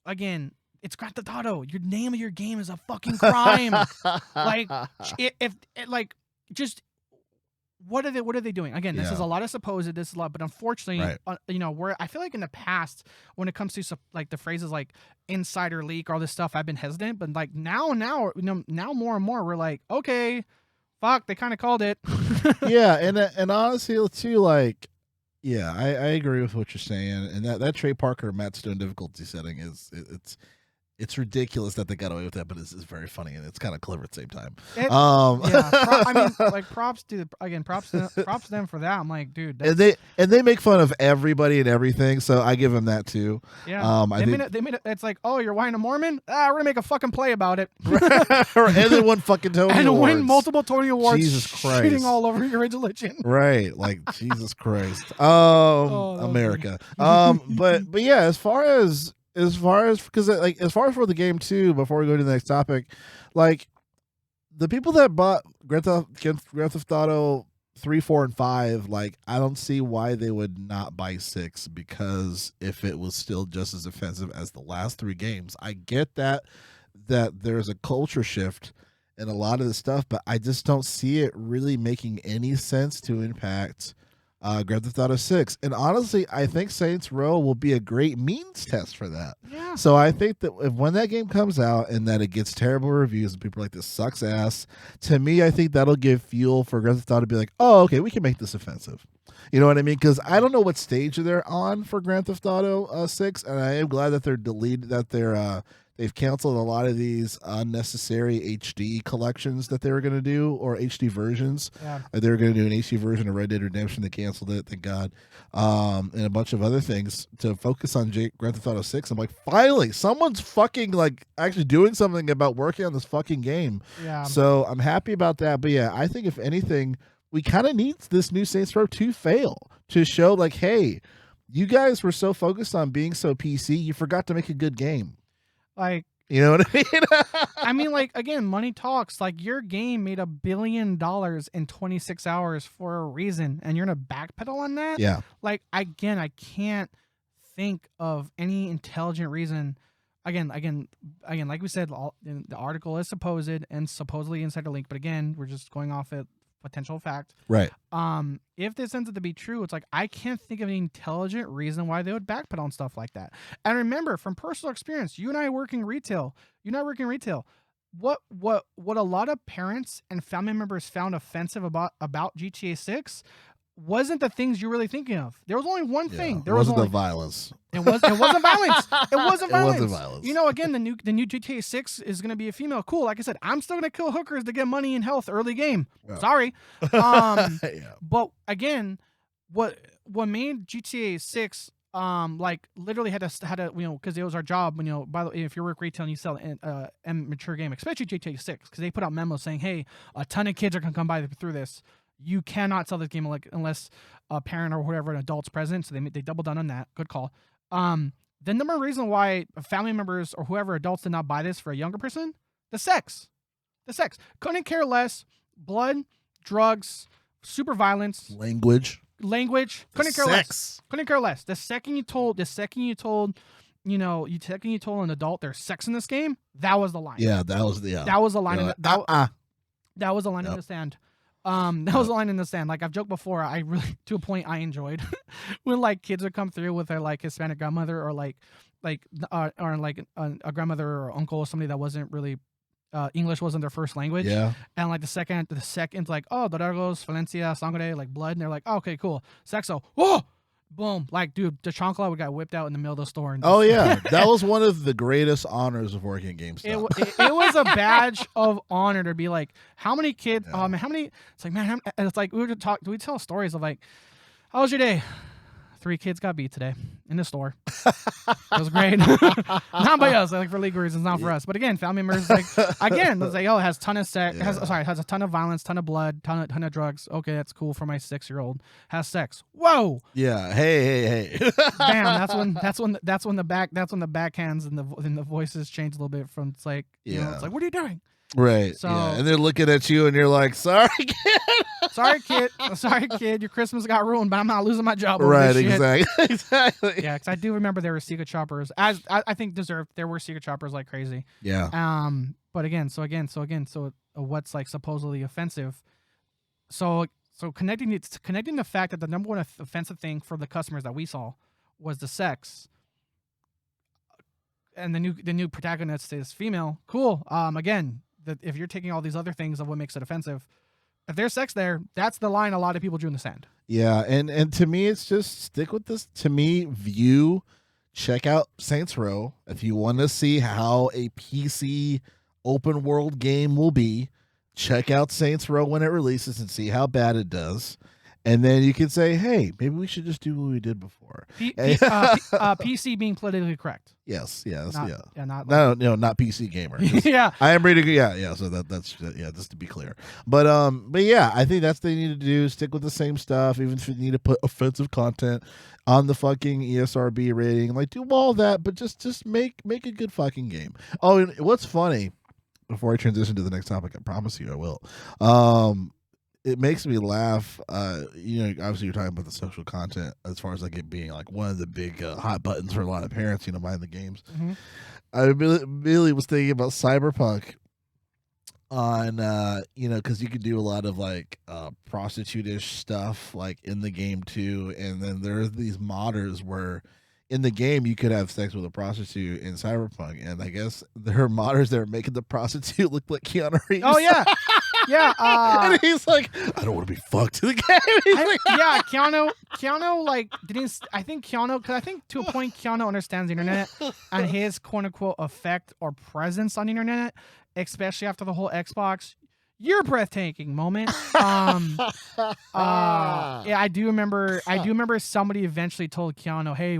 again. It's Grand Theft Auto. Your name of your game is a fucking crime. Like, what are they doing? Again, this is a lot of supposed. This is a lot, but unfortunately, I feel like in the past, when it comes to like the phrases like insider leak or all this stuff, I've been hesitant. But like now more and more, we're like, okay, fuck, they kind of called it. Yeah, and honestly too, like. Yeah, I agree with what you're saying, and that Trey Parker Matt Stone difficulty setting it's ridiculous that they got away with that, but it's very funny and it's kind of clever at the same time. I mean, like props to them for that. I'm like, dude, and they make fun of everybody and everything, so I give them that too. Yeah, they made it. It's like, oh, you're whining a Mormon? We're gonna make a fucking play about it. And they won fucking Tony and Awards. win multiple Tony Awards. Jesus Christ, shitting all over your religion. Right, like Jesus Christ. America. But yeah, as far as for the game too, before we go to the next topic, like the people that bought Grand Theft Auto 3, 4, and 5, like I don't see why they would not buy 6, because if it was still just as offensive as the last 3 games, I get that there's a culture shift in a lot of the stuff, but I just don't see it really making any sense to impact Grand Theft Auto 6. And honestly, I think Saints Row will be a great means test for that. Yeah. So I think that when that game comes out and that it gets terrible reviews and people are like, this sucks ass, to me, I think that'll give fuel for Grand Theft Auto to be like, oh, okay, we can make this offensive. You know what I mean? Because I don't know what stage they're on for Grand Theft Auto 6, and I am glad that they've canceled a lot of these unnecessary HD collections that they were going to do, or HD versions. Yeah. They were going to do an HD version of Red Dead Redemption. They canceled it, thank God. And a bunch of other things to focus on Grand Theft Auto 6. I'm like, finally, someone's fucking like actually doing something about working on this fucking game. Yeah. So I'm happy about that. But yeah, I think if anything, we kind of need this new Saints Row to fail to show like, hey, you guys were so focused on being so PC, you forgot to make a good game. Like, you know what I mean? I mean, like, again, money talks. Like, your game made $1 billion in 26 hours for a reason, and you're gonna backpedal on that? Yeah. Like, again, I can't think of any intelligent reason. Again, like we said, the article is supposed and supposedly insider link, but again, we're just going off it potential fact. Right. If this ends up to be true, it's like I can't think of an intelligent reason why they would backpedal on stuff like that. And remember, from personal experience, you and I working retail. What a lot of parents and family members found offensive about GTA 6 wasn't the things you're really thinking of. There was only one thing. There wasn't was only the violence. It wasn't violence. It wasn't violence. wasn't violence. You know, again, the new GTA 6 is going to be a female. Cool. Like I said, I'm still going to kill hookers to get money and health early game. Yeah. Sorry. Yeah. But again, what made GTA 6 like literally had to because it was our job. By the way, if you work retail and you sell a mature game, especially GTA 6, because they put out memos saying, hey, a ton of kids are going to come by through this. You cannot sell this game unless a parent or whatever, an adult's present. So they doubled down on that. Good call. The number one reason why family members or whoever adults did not buy this for a younger person, the sex. Couldn't care less. Blood, drugs, super violence, Language. Couldn't care Sex. less. Couldn't care less. The second you told an adult there's sex in this game, that was the line. Yeah, that was the That was the line. That was the line in Yep. the sand. That was the line in the sand. Like I've joked before, I really, to a point, I enjoyed when like kids would come through with their like Hispanic grandmother or like a grandmother or uncle or somebody that wasn't really English wasn't their first language. Yeah. And like the second like, oh, Doragos, Valencia, Sangre, like blood, and they're like, oh, okay, cool, sexo, whoa, boom, like dude, the chancla got whipped out in the middle of the store. And Oh yeah, that was one of the greatest honors of working at GameStop. It was a badge of honor to be like, how many kids? Yeah. How many? It's like, man, it's like we would talk. We tell stories of like, how was your day? 3 kids got beat today in the store. It was great. Not by us, like for legal reasons, not for us. But again, family members, like again, it's like, oh, it has ton of sex. Yeah. Has a ton of violence, ton of blood, ton of drugs. Okay, that's cool for my 6-year-old. Has sex. Whoa. Yeah. Hey. Bam. That's when the backhands and the voices change a little bit from it's like, Yeah. it's like, what are you doing? Right. So- yeah. And they're looking at you and you're like, sorry. Sorry, kid. Your Christmas got ruined, but I'm not losing my job. Over Right. this shit. Exactly. Yeah, because I do remember there were secret shoppers. As I think deserved, there were secret shoppers like crazy. Yeah. But again, so what's like supposedly offensive? So connecting the fact that the number one offensive thing for the customers that we saw was the sex, and the new protagonist is female. Cool. Again, if you're taking all these other things of what makes it offensive, if there's sex there, that's the line a lot of people drew in the sand. Yeah. And to me, it's just stick with this. To me, check out Saints Row if you want to see how a PC open world game will be. Check out Saints Row when it releases and see how bad it does. And then you can say, hey, maybe we should just do what we did before. PC being politically correct. Yes. Not Not PC gamer. Yeah. I am reading. Yeah. So that's just to be clear. But yeah, I think that's what they need to do. Stick with the same stuff, even if you need to put offensive content on the fucking ESRB rating. Like, do all that, but just make a good fucking game. Oh, and what's funny? Before I transition to the next topic, I promise you I will. It makes me laugh. Obviously you're talking about the social content as far as like it being like one of the big hot buttons for a lot of parents, buying the games. Mm-hmm. I really was thinking about Cyberpunk on, because you could do a lot of like prostitute-ish stuff like in the game too. And then there's these modders where in the game you could have sex with a prostitute in Cyberpunk. And I guess there are modders that are making the prostitute look like Keanu Reeves. Oh, yeah. Yeah, and he's like, I don't want to be fucked in the game. Yeah, Keanu, like, didn't. I think Keanu, because I think to a point, Keanu understands the internet and his quote unquote effect or presence on the internet, especially after the whole Xbox. Your breathtaking moment. Yeah, I do remember somebody eventually told Keanu, "Hey,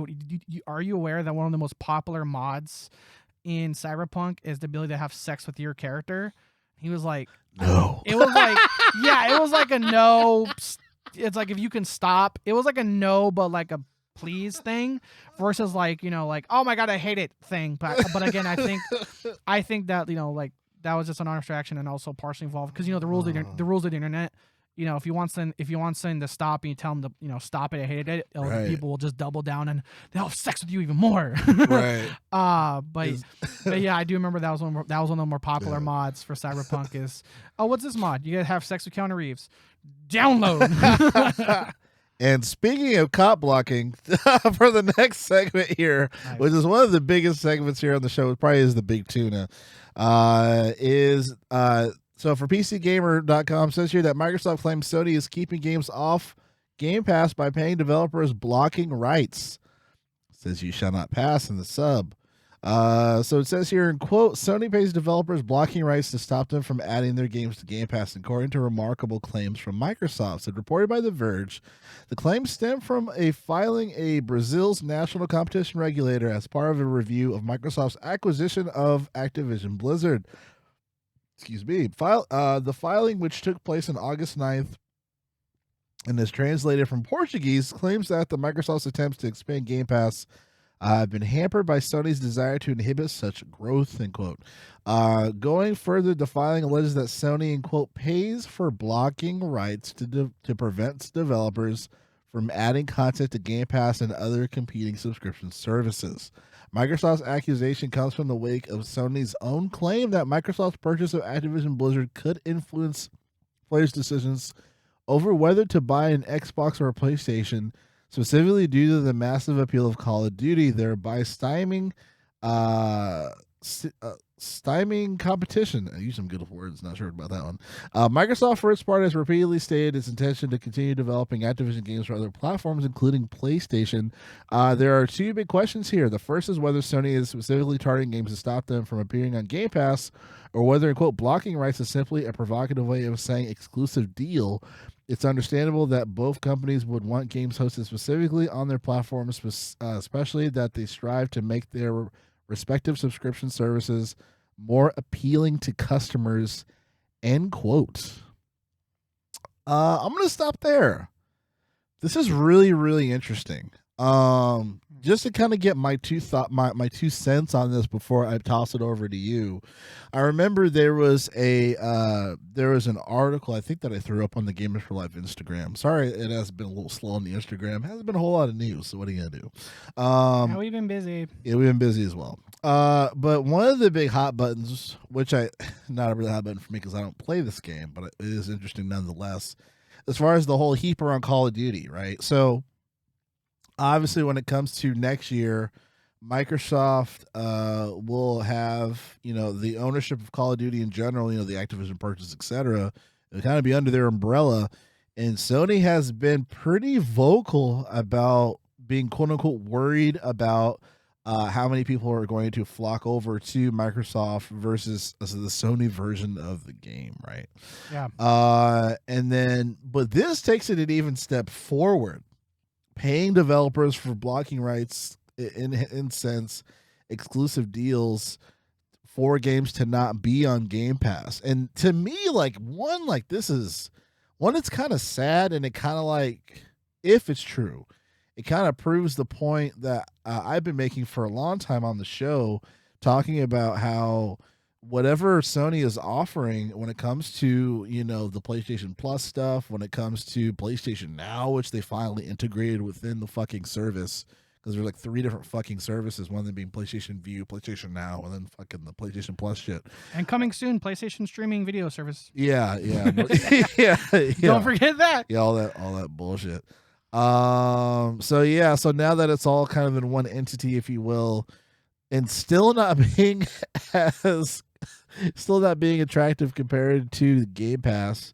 are you aware that one of the most popular mods in Cyberpunk is the ability to have sex with your character?" He was like, No. It was like, yeah, it was like a no. It's like if you can stop. It was like a no, but like a please thing versus like, like, oh my God, I hate it thing. But again, I think that, like that was just an honest reaction and also partially involved because, the rules of the internet, you know, if you want something to stop and you tell them to, you know, stop it, I hated it, Right. people will just double down and they'll have sex with you even more. Right. But yeah, I do remember that was one of the more popular Yeah. mods for Cyberpunk is, oh, what's this mod? You gotta have sex with Keanu Reeves. Download. And speaking of cop blocking, for the next segment here, Nice. which is one of the biggest segments here on the show, it probably is the big tuna, so for PCGamer.com says here that Microsoft claims Sony is keeping games off Game Pass by paying developers blocking rights. It says you shall not pass in the sub. So it says here in quote, Sony pays developers blocking rights to stop them from adding their games to Game Pass, according to remarkable claims from Microsoft. So reported by The Verge, the claims stem from a filing a Brazil's national competition regulator as part of a review of Microsoft's acquisition of Activision Blizzard. Excuse me. The filing, which took place on August 9th and is translated from Portuguese, claims that the Microsoft's attempts to expand Game Pass have been hampered by Sony's desire to inhibit such growth, end quote. Going further, the filing alleges that Sony, end quote, pays for blocking rights to prevent developers from adding content to Game Pass and other competing subscription services. Microsoft's accusation comes from the wake of Sony's own claim that Microsoft's purchase of Activision Blizzard could influence players' decisions over whether to buy an Xbox or a PlayStation, specifically due to the massive appeal of Call of Duty, thereby stymieing competition. I use some good words, not sure about that one. Microsoft, for its part, has repeatedly stated its intention to continue developing Activision games for other platforms, including PlayStation. There are two big questions here. The first is whether Sony is specifically targeting games to stop them from appearing on Game Pass, or whether, quote, blocking rights is simply a provocative way of saying exclusive deal. It's understandable that both companies would want games hosted specifically on their platforms, especially that they strive to make their respective subscription services more appealing to customers, end quote. I'm going to stop there. This is really, really interesting. Just to kind of get my two cents on this before I toss it over to you. I remember there was an article, I think, that I threw up on the Gamers for Life Instagram. Sorry, it has been a little slow on the Instagram. Hasn't been a whole lot of news, so what are you gonna do? Yeah, we've been busy. Yeah, we've been busy as well. But one of the big hot buttons, which not a really hot button for me because I don't play this game, but it is interesting nonetheless, as far as the whole heap around Call of Duty, right? So obviously, when it comes to next year, Microsoft will have, the ownership of Call of Duty in general, the Activision purchase, etc. It'll kind of be under their umbrella. And Sony has been pretty vocal about being, quote unquote, worried about how many people are going to flock over to Microsoft versus the Sony version of the game, right? Yeah. But this takes it an even step forward. Paying developers for blocking rights in sense exclusive deals for games to not be on Game Pass. And to me, it's kind of sad, and it kind of if it's true, it kind of proves the point that I've been making for a long time on the show, talking about how whatever Sony is offering when it comes to, the PlayStation Plus stuff, when it comes to PlayStation Now, which they finally integrated within the fucking service, because there's 3 different fucking services, one of them being PlayStation View, PlayStation Now, and then fucking the PlayStation Plus shit. And coming soon, PlayStation streaming video service. Yeah. yeah. Don't forget that. Yeah, all that bullshit. So now that it's all kind of in one entity, if you will, and still not being attractive compared to Game Pass,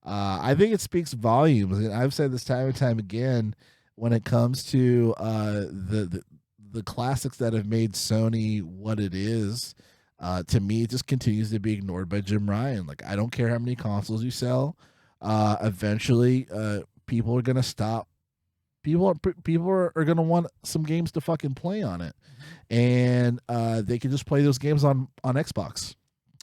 I think it speaks volumes. And I've said this time and time again, when it comes to the classics that have made Sony what it is, to me, it just continues to be ignored by Jim Ryan. I don't care how many consoles you sell. Eventually, people are gonna stop. People are gonna want some games to fucking play on it, and they can just play those games on Xbox.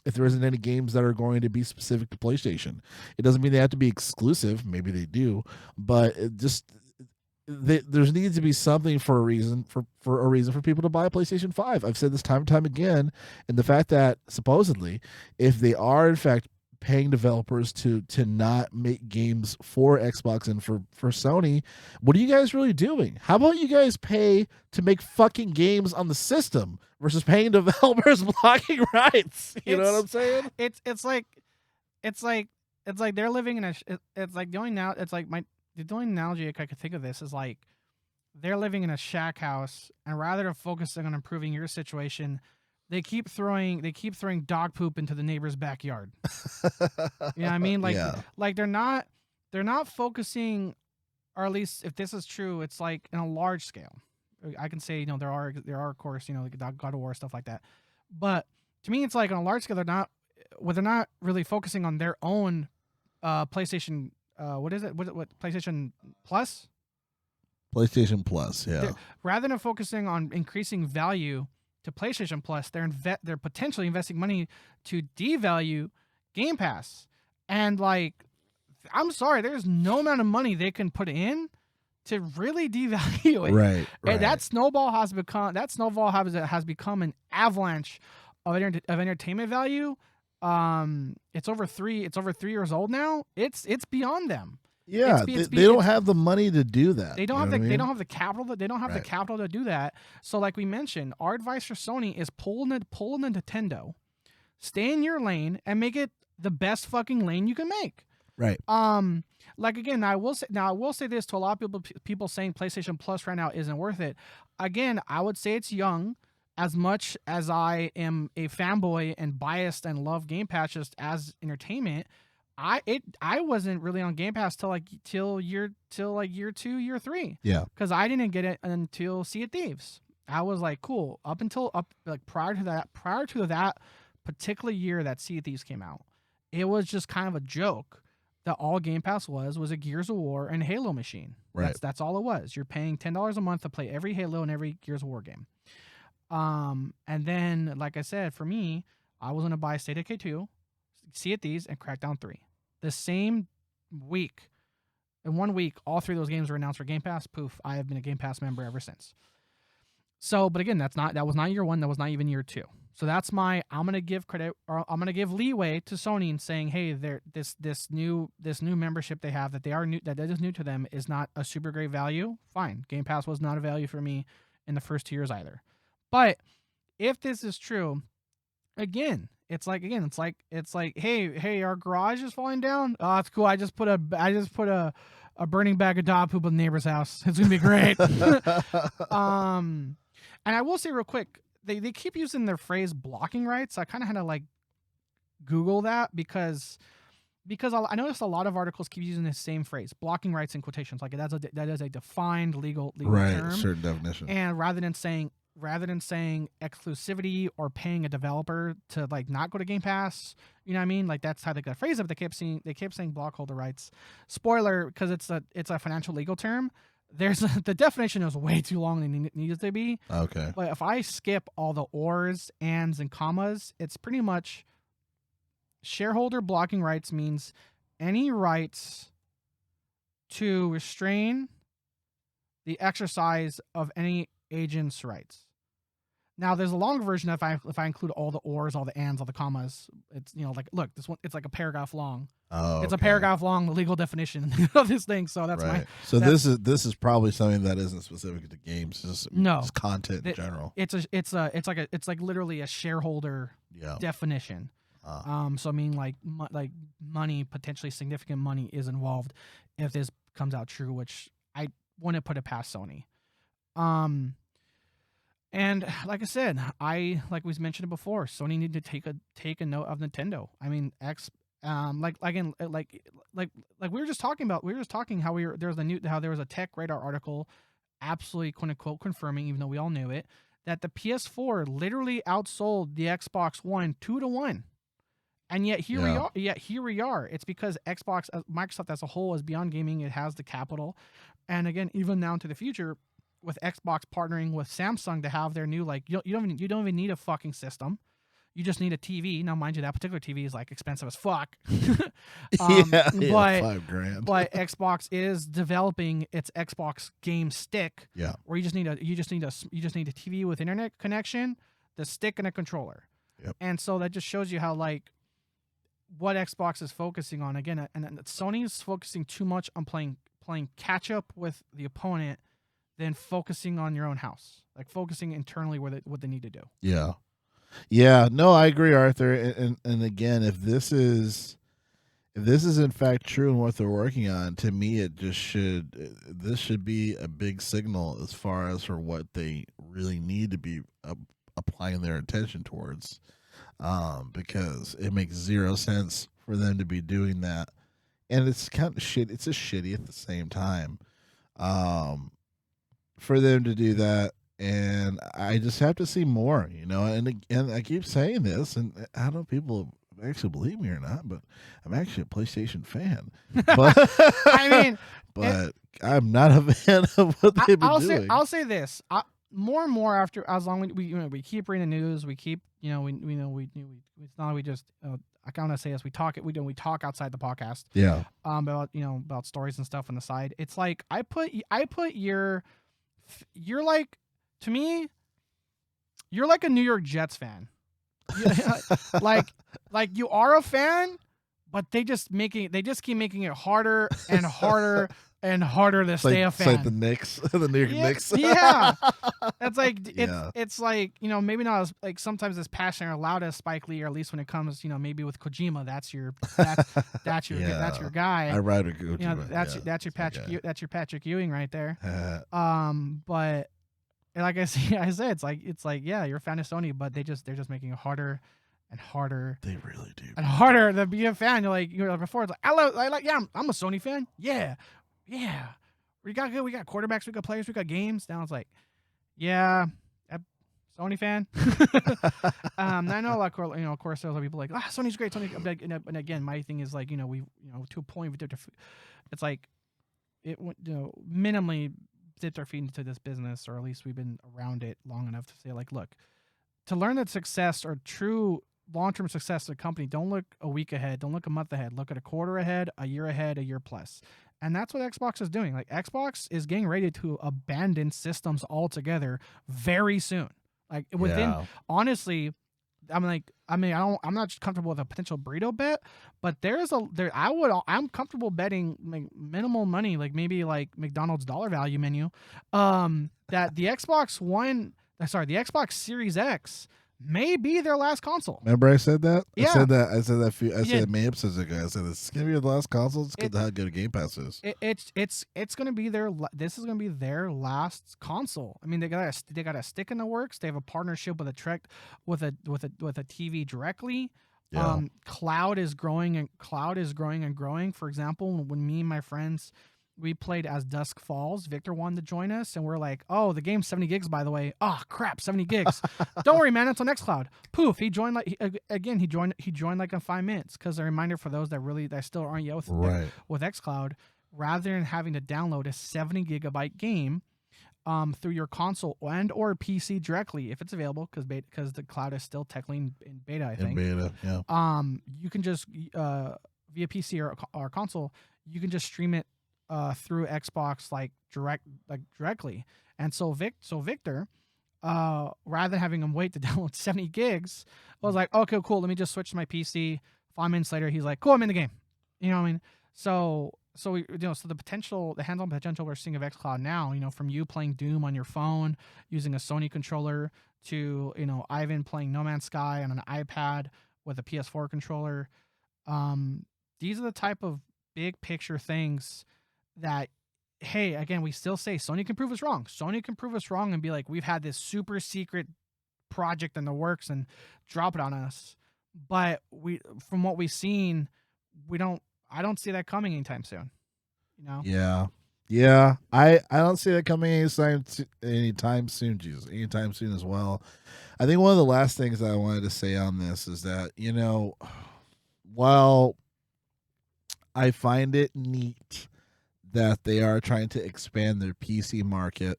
If there isn't any games that are going to be specific to PlayStation, it doesn't mean they have to be exclusive. Maybe they do, but there needs to be something for a reason for people to buy a PlayStation 5. I've said this time and time again, and the fact that supposedly, if they are in fact paying developers to not make games for Xbox and for Sony, what are you guys really doing? How about you guys pay to make fucking games on the system versus paying developers blocking rights? You know what I'm saying? It's like they're living in a. It's like the only analogy I could think of this is like they're living in a shack house, and rather than focusing on improving your situation, they keep throwing dog poop into the neighbor's backyard. You know what I mean? Like Yeah. like they're not focusing, or at least if this is true, it's like in a large scale. I can say, there are of course, like God of War, stuff like that. But to me, it's like on a large scale, they're not really focusing on their own PlayStation. What is it? What PlayStation Plus? PlayStation Plus, yeah. Rather than focusing on increasing value to PlayStation Plus, they're potentially investing money to devalue Game Pass. And like, I'm sorry, there's no amount of money they can put in to really devalue it. Right. And that snowball has become an avalanche of entertainment value. It's over 3 years old now. It's beyond them. Yeah, they don't have the money to do that. They don't have the capital. They don't have the capital to do that. So, like we mentioned, our advice for Sony is pull the Nintendo, stay in your lane, and make it the best fucking lane you can make. Right. Like again, I will say this to a lot of people saying PlayStation Plus right now isn't worth it. Again, I would say it's young. As much as I am a fanboy and biased and love Game Pass just as entertainment, I wasn't really on Game Pass till year 2, year 3. Yeah. Because I didn't get it until Sea of Thieves. I was like, cool. Prior to that particular year that Sea of Thieves came out, it was just kind of a joke that all Game Pass was a Gears of War and Halo machine. Right. That's all it was. You're paying $10 a month to play every Halo and every Gears of War game. And then, like I said, for me, I was gonna buy State of Decay 2, Sea of Thieves, and Crackdown 3. The same week, in 1 week, all 3 of those games were announced for Game Pass. Poof, I have been a Game Pass member ever since. So, but again, that was not year 1. That was not even year 2. So that's I'm gonna give credit, or I'm gonna give leeway to Sony in saying, hey, this new membership they have that is new to them is not a super great value. Fine, Game Pass was not a value for me in the first 2 years either. But if this is true, again, it's like, hey, our garage is falling down. Oh, it's cool. I just put a burning bag of dog poop in the neighbor's house. It's gonna be great. And I will say real quick, they keep using their phrase blocking rights. I kind of had to like Google that because I noticed a lot of articles keep using the same phrase, blocking rights in quotations. Like that is a defined legal term, certain definition. And rather than saying exclusivity or paying a developer to like not go to Game Pass, you know what I mean? Like that's how they got phrase it. They kept saying block holder rights. Spoiler, because it's a financial legal term. The definition is way too long than it needs to be. Okay. But if I skip all the ors, ands, and commas, it's pretty much shareholder blocking rights means any rights to restrain the exercise of any agent's rights. Now, there's a longer version if I include all the ors, all the ands, all the commas. It's like, look, this one, it's like a paragraph long. Oh, it's a paragraph long, the legal definition of this thing. So that's right. This is probably something that isn't specific to games. It's content in general. It's like literally a shareholder definition. So I mean, like money, potentially significant money is involved if this comes out true, which I wouldn't put it past Sony. And like I said, like we mentioned it before, Sony needed to take a note of Nintendo. I mean, like we were just talking about. We were just talking how there was a Tech Radar article, absolutely quote unquote confirming, even though we all knew it, that the PS4 literally outsold the Xbox One 2-1. And yet here we are. It's because Microsoft as a whole is beyond gaming. It has the capital, and again, even now into the future, with Xbox partnering with Samsung to have their new you don't even need a fucking system. You just need a TV. Now, mind you, that particular TV is like expensive as fuck. But $5,000. But Xbox is developing its Xbox Game Stick. Yeah. Where you just need a TV with internet connection, the stick, and a controller. Yep. And so that just shows you how what Xbox is focusing on again, and Sony is focusing too much on playing catch up with the opponent than focusing on your own house, like focusing internally what they need to do. Yeah. Yeah, no, I agree, Arthur. And again, if this is in fact true in what they're working on, to me, this should be a big signal as far as for what they really need to be applying their attention towards, because it makes zero sense for them to be doing that, and it's kind of shit. It's just shitty at the same time, for them to do that. And I just have to see more, and I keep saying this, and I don't know if people actually believe me or not, but I'm actually a PlayStation fan. But I mean, but I'm not a fan of what they've been doing. I'll say this: more and more after, as long as we keep reading the news, we keep it's not we just I kind of say this, we talk outside the podcast, Yeah. About stories and stuff on the side. It's like I put you're like, to me, you're like a New York Jets fan. like you are a fan, but they just keep making it harder and harder and harder to stay a fan. It's like the Knicks, the New York Knicks. Yeah, it's like Yeah. it's like, maybe not as like sometimes as passionate or loud as Spike Lee, or at least when it comes, maybe with Kojima, that's your Yeah. guy. I ride a Kojima. That's your Patrick Ewing right there. Uh, But like I said, it's like yeah, you're a fan of Sony, but they're just making it harder and harder. They really do. And harder to be a fan. You're like before, it's like I'm a Sony fan. Yeah. We got quarterbacks, we got players, we got games. Now it's like, yeah, Sony fan. I know a lot of, of course there's a lot of people like, Sony's great, and again, my thing is like, we to a point, it's like it minimally dipped our feet into this business, or at least we've been around it long enough to say, like, look, to learn that success or true long-term success of a company, don't look a week ahead, don't look a month ahead, look at a quarter ahead, a year plus. And that's what Xbox is doing. Like, Xbox is getting ready to abandon systems altogether very soon. Like, honestly, I'm not comfortable with a potential burrito bet, but I'm comfortable betting like minimal money, like maybe like McDonald's dollar value menu, that the Xbox Series X may be their last console. Remember I said that? Yeah. I said that maybe episodes ago. I said this is gonna be the last console. It's good to how good Game Pass is. It's gonna be this is gonna be their last console. I mean, they got a stick in the works. They have a partnership with a TV directly. Yeah. Cloud is growing and growing. For example, when me and my friends, we played As Dusk Falls, Victor wanted to join us, and we're like, oh, the game's 70 gigs, by the way. Oh, crap, 70 gigs. Don't worry, man, it's on xCloud. Poof, he joined he joined like in 5 minutes, because a reminder for those that still aren't yet with xCloud, rather than having to download a 70 gigabyte game through your console and or PC directly, if it's available, because the cloud is still technically in beta, I think. In beta, yeah. You can just, via PC or console, you can just stream it through Xbox directly. And so Victor, rather than having him wait to download 70 gigs, I was like, okay, cool, let me just switch to my PC. 5 minutes later, he's like, cool, I'm in the game. You know what I mean? So the hands-on potential we're seeing of xCloud now, from you playing Doom on your phone using a Sony controller to, Ivan playing No Man's Sky on an iPad with a PS4 controller. These are the type of big picture things that, hey, again, we still say Sony can prove us wrong. Sony can prove us wrong and be like, we've had this super secret project in the works and drop it on us. But from what we've seen, I don't see that coming anytime soon. Yeah. I don't see that coming anytime soon. Jesus, anytime soon as well. I think one of the last things that I wanted to say on this is that, while I find it neat that they are trying to expand their PC market,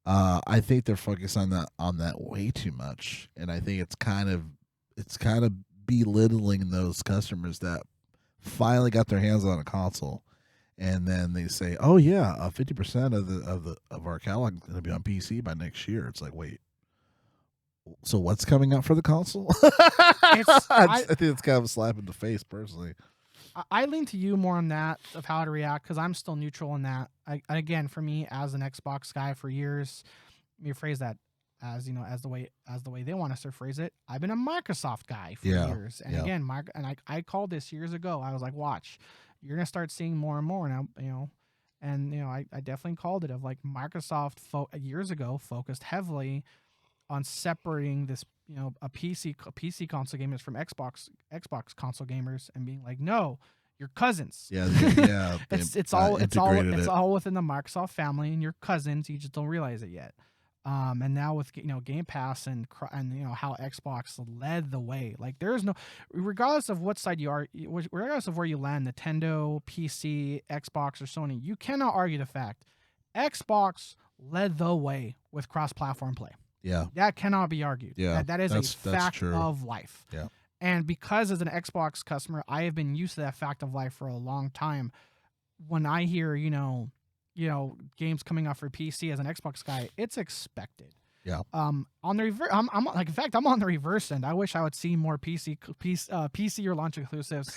I think they're focused on that way too much, and I think it's kind of belittling those customers that finally got their hands on a console, and then they say, "Oh yeah, 50% of our catalog is going to be on PC by next year." It's like, wait, So what's coming out for the console? I think it's kind of a slap in the face, personally. I lean to you more on that of how to react because I'm still neutral on that. Again, for me as an Xbox guy for years, let me phrase that as as the way they want us to phrase it. I've been a Microsoft guy for years, and again, I called this years ago. I was like, watch, you're gonna start seeing more and more now, and I definitely called it of like Microsoft years ago focused heavily on separating this a PC console gamers from Xbox console gamers and being like, no, you're cousins. Yeah. it's all within the Microsoft family and your cousins. You just don't realize it yet. And now with Game Pass and how Xbox led the way. Like there's no, regardless of what side you are, regardless of where you land, Nintendo, PC, Xbox, or Sony, you cannot argue the fact Xbox led the way with cross-platform play. Yeah. That cannot be argued. Yeah. That is a fact of life. Yeah. And because as an Xbox customer, I have been used to that fact of life for a long time. When I hear, games coming out for PC as an Xbox guy, it's expected. Yeah. On the reverse, I'm like, in fact, I'm on the reverse end. I wish I would see more PC or launch exclusives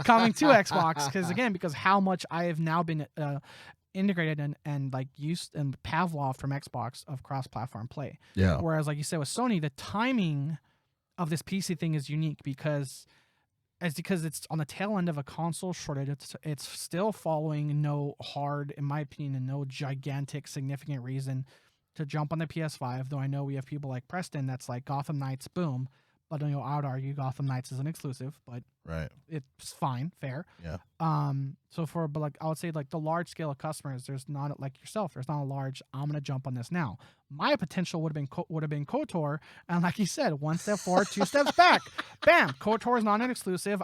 coming to Xbox because how much I have now been integrated and like used and Pavlov from Xbox of cross-platform play. Yeah. Whereas like you said with Sony, the timing of this PC thing is unique because it's on the tail end of a console shortage. It's still following in my opinion, and no gigantic significant reason to jump on the PS5. Though I know we have people like Preston that's like Gotham Knights, boom. But I would argue Gotham Knights is an exclusive, but right, it's fine, fair. Yeah. But like I would say like the large scale of customers, there's not like yourself. There's not a large. I'm gonna jump on this now. My potential would have been KOTOR, and like you said, 1 step forward, 2 steps back. Bam, KOTOR is not an exclusive.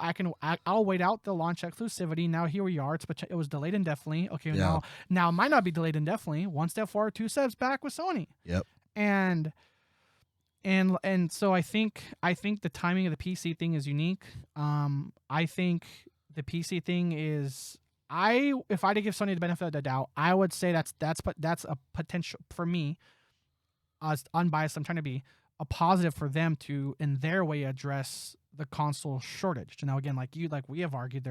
I'll wait out the launch exclusivity. Now here we are. It was delayed indefinitely. Okay, Yeah. now it might not be delayed indefinitely. 1 step forward, 2 steps back with Sony. Yep. And so I think the timing of the PC thing is unique. I think the PC thing is if I had to give Sony the benefit of the doubt, I would say that's a potential for me, as unbiased I'm trying to be, a positive for them to in their way address the console shortage. Now again, like we have argued,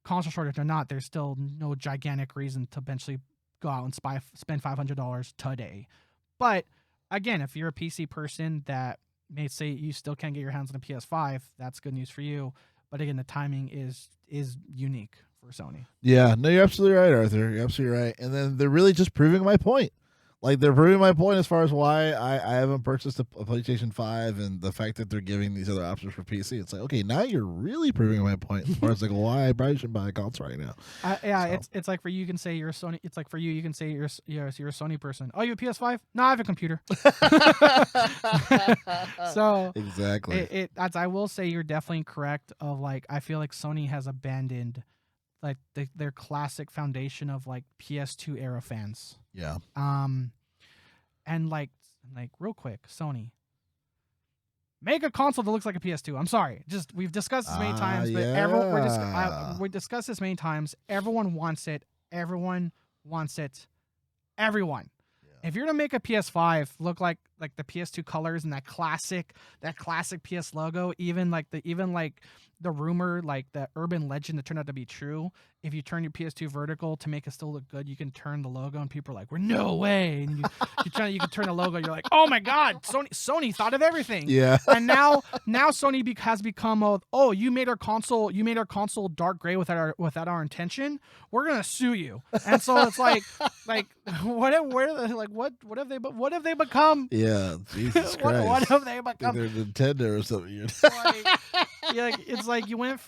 console shortage or not, there's still no gigantic reason to eventually go out and spend $500 today, but again, if you're a PC person that may say you still can't get your hands on a PS5, that's good news for you. But again, the timing is unique for Sony. Yeah, no, you're absolutely right, Arthur. You're absolutely right. And then they're really just proving my point. Like they're proving my point as far as why I haven't purchased a PlayStation 5 and the fact that they're giving these other options for PC. It's like, okay, now you're really proving my point as far as like why I probably shouldn't buy a console right now. It's like for you can say you're a Sony. It's like for you can say you're a Sony person. Oh, you have a PS5? No, I have a computer. So exactly. I will say you're definitely correct. Of like, I feel like Sony has abandoned like their classic foundation of like PS2 era fans. Yeah. And like real quick, Sony, make a console that looks like a PS2. I'm sorry, just we've discussed this many times, but we discussed this many times. Everyone wants it. Everyone wants it. Everyone. Yeah. If you're to make a PS5 look like the PS2 colors and that classic PS logo, even the rumor, like the urban legend that turned out to be true, if you turn your PS2 vertical to make it still look good, you can turn the logo and people are like, "We're no way." And you can turn the logo, you're like, "Oh my god, Sony thought of everything." Yeah. And now Sony has become you made our console dark gray without our intention. We're going to sue you. And so it's like what have they become? Yeah, Jesus Christ. What have they become? They're Nintendo or something. It's like you went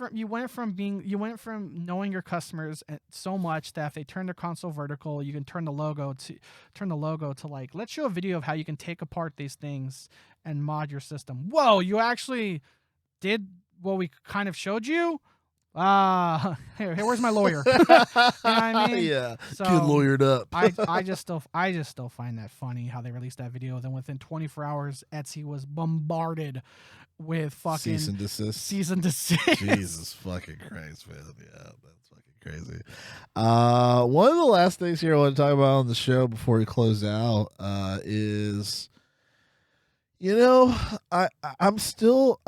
from knowing your customers so much that if they turn their console vertical, you can turn the logo to like, let's show a video of how you can take apart these things and mod your system. Whoa, you actually did what we kind of showed you? Here, where's my lawyer? You know what I mean? Yeah. So, get lawyered up. I just still find that funny how they released that video. Then within 24 hours, Etsy was bombarded with fucking cease and desist. Jesus fucking Christ, man. Yeah, that's fucking crazy. One of the last things here I want to talk about on the show before we close out is, You know, I'm still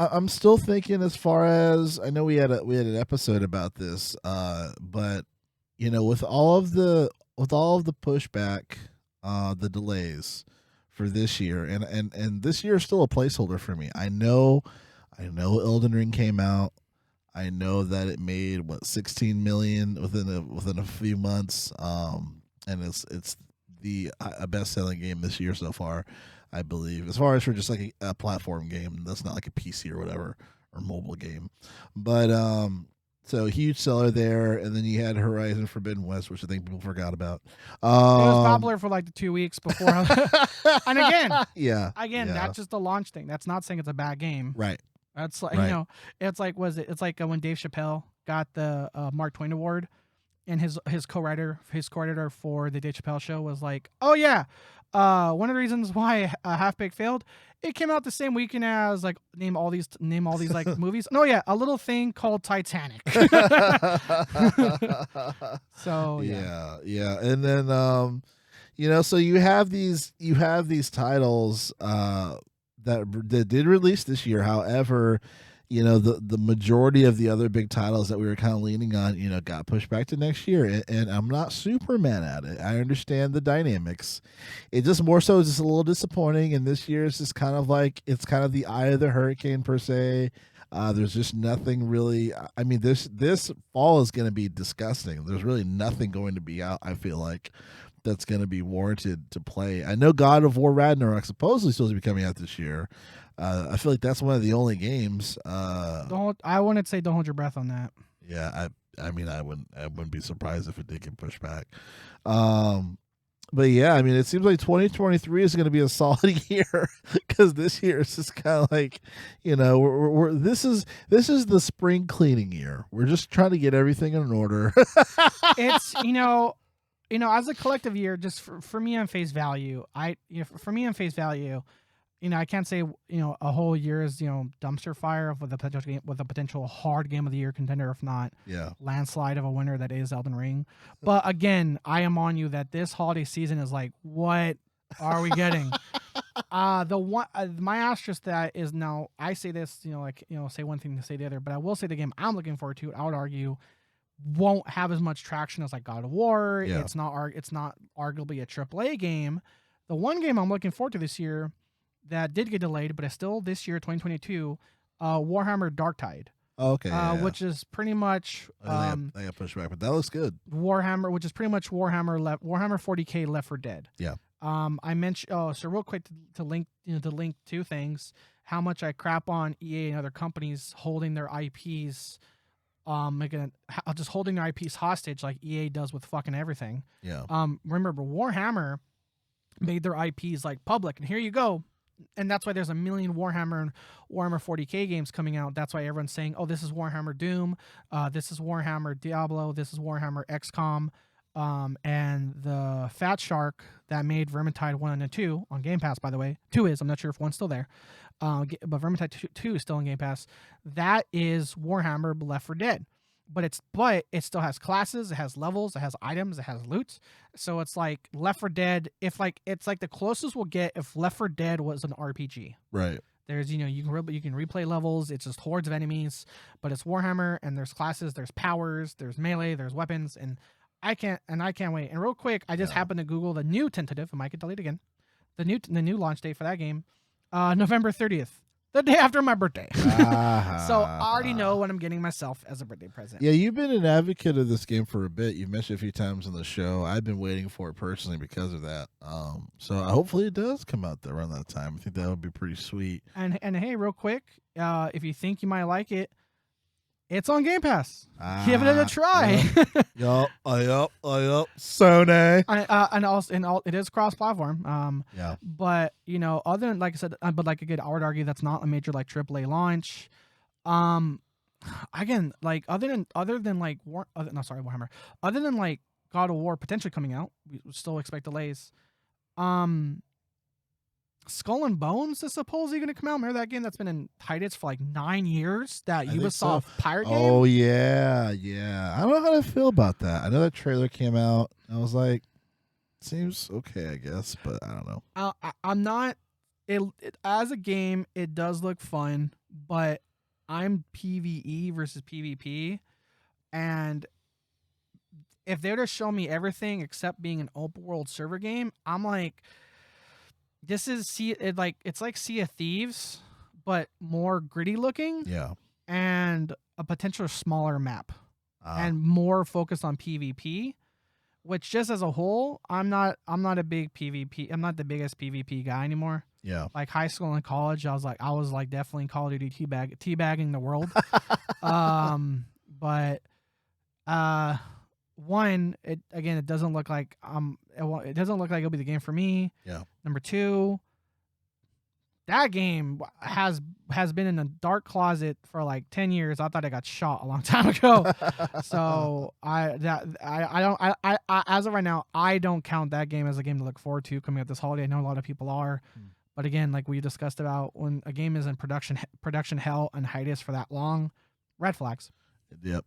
thinking as far as I know we had an episode about this, but you know, with all of the pushback, the delays for this year, and this year is still a placeholder for me. I know Elden Ring came out. I know that it made what 16 million within a few months, and it's the best selling game this year so far, I believe. As far as for just like a platform game, that's not like a PC or whatever or mobile game, but so huge seller there, and then you had Horizon Forbidden West, which I think people forgot about. It was Um, popular for like the 2 weeks before. And again, yeah, that's just a launch thing. That's not saying it's a bad game. right, That's like right. it's like it's like when Dave Chappelle got the Mark Twain Award, and his co-editor for the Dave Chappelle show was like, oh yeah, one of the reasons why Half Baked failed, it came out the same weekend as like name all these like movies. No, yeah, a little thing called Titanic. So yeah. Yeah, and then you know, so you have these titles that did release this year. However, you know, the majority of the other big titles that we were kind of leaning on, you know, got pushed back to next year, and I'm not super mad at it. I understand the dynamics. It just more so is just a little disappointing, and this year is just kind of like it's kind of the eye of the hurricane per se. There's just nothing really. I mean, this fall is going to be disgusting. There's really nothing going to be out, I feel like, that's going to be warranted to play. I know God of War Ragnarok supposedly supposed to be coming out this year. I feel like that's one of the only games. I wouldn't say don't hold your breath on that. Yeah, I mean, I wouldn't be surprised if it did get pushed back. But yeah, I mean, it seems like 2023 is going to be a solid year because this year is just kind of like, you know, this is the spring cleaning year. We're just trying to get everything in order. It's as a collective year, just for me on face value, for me on face value, I can't say a whole year is dumpster fire with a potential game, with a potential hard game of the year contender, if not Yeah, landslide of a winner that is Elden Ring. But again, I am on you that this holiday season is like, what are we getting? The one my asterisk that is now, I say this, say one thing to say the other, but I will say the game I'm looking forward to, I would argue, won't have as much traction as like God of War. Yeah. It's not arguably a AAA game. The one game I'm looking forward to this year that did get delayed, but it's still this year, 2022, Warhammer Darktide. okay, yeah. Which is pretty much They got pushed back, but that looks good. Warhammer, which is pretty much Warhammer 40K Left 4 Dead. Yeah. I mentioned. Oh, so real quick to link two things. How much I crap on EA and other companies holding their IPs, just holding their IPs hostage like EA does with fucking everything. Yeah. Remember Warhammer made their IPs like public, and here you go. And that's why there's a million Warhammer and Warhammer 40K games coming out. That's why everyone's saying, oh, this is Warhammer Doom, this is Warhammer Diablo, this is Warhammer XCOM, and the Fat Shark that made Vermintide 1 and 2 on Game Pass, by the way. 2 is, I'm not sure if 1's still there, but Vermintide 2 is still on Game Pass. That is Warhammer Left 4 Dead. But it still has classes, it has levels, it has items, it has loot. So it's like Left 4 Dead. It's like the closest we'll get if Left 4 Dead was an RPG. Right. There's you can replay levels. It's just hordes of enemies, but it's Warhammer, and there's classes, there's powers, there's melee, there's weapons, and I can't wait. And real quick, I just happened to Google the new tentative. I might get delayed again. The new launch date for that game, November 30th. The day after my birthday. So I already know what I'm getting myself as a birthday present. Yeah, you've been an advocate of this game for a bit. You've mentioned a few times on the show. I've been waiting for it personally because of that. So hopefully it does come out there around that time. I think that would be pretty sweet. And hey, real quick, if you think you might like it, it's on Game Pass. Give it a try. Yup. Sony. And it is cross-platform. Yeah. But other than, like I said, again, I would argue that's not a major like AAA launch. Again, like other than like Warhammer, other than like God of War potentially coming out, we still expect delays. Skull and Bones is supposedly going to come out. Remember that game that's been in hiatus for like 9 years? That Ubisoft pirate game? Oh, yeah. I don't know how to feel about that. I know that trailer came out. I was like, seems okay, I guess, but I don't know. I'm not it as a game, it does look fun, but I'm PvE versus PvP, and if they were to show me everything except being an open world server game, I'm like, this is it's like Sea of Thieves, but more gritty looking Yeah. and a potential smaller map Ah, and more focused on PvP. Which just as a whole, I'm not a big PvP. I'm not the biggest PvP guy anymore. yeah. Like high school and college, I was like definitely in Call of Duty teabagging the world. But one, it doesn't look like it doesn't look like it'll be the game for me. Yeah. Number two, that game has been in a dark closet for like 10 years. I thought it got shot a long time ago. So I don't as of right now, I don't count that game as a game to look forward to coming up this holiday. I know a lot of people are. But again, like we discussed about, when a game is in production hell and hiatus for that long, red flags. Yep.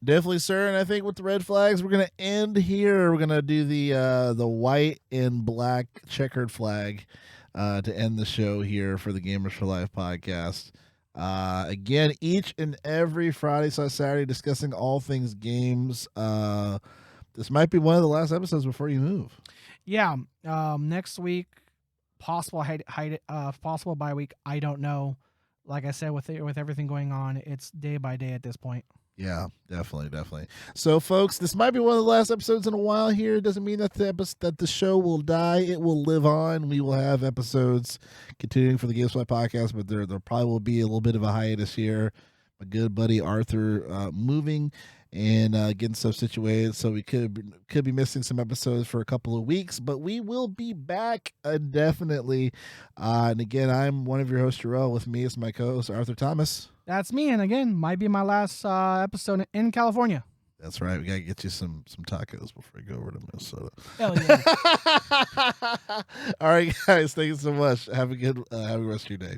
Definitely, sir. And I think with the red flags, we're gonna end here. We're gonna do the white and black checkered flag to end the show here for the Gamers for Life podcast. Again, each and every Friday/Saturday, discussing all things games. This might be one of the last episodes before you move. Yeah. Next week, possible possible bye week. I don't know. Like I said, with everything going on, it's day by day at this point. Yeah, definitely. So, folks, this might be one of the last episodes in a while here. It doesn't mean that the show will die. It will live on. We will have episodes continuing for the Games Play podcast, but there probably will be a little bit of a hiatus here. My good buddy Arthur moving and getting stuff situated, so we could be missing some episodes for a couple of weeks, but we will be back definitely. And again, I'm one of your hosts, Jarrell. With me is my co-host Arthur Thomas. That's me, and again, might be my last episode in California. That's right. We gotta get you some tacos before we go over to Minnesota. Hell yeah. All right, guys. Thank you so much. Have a good rest of your day.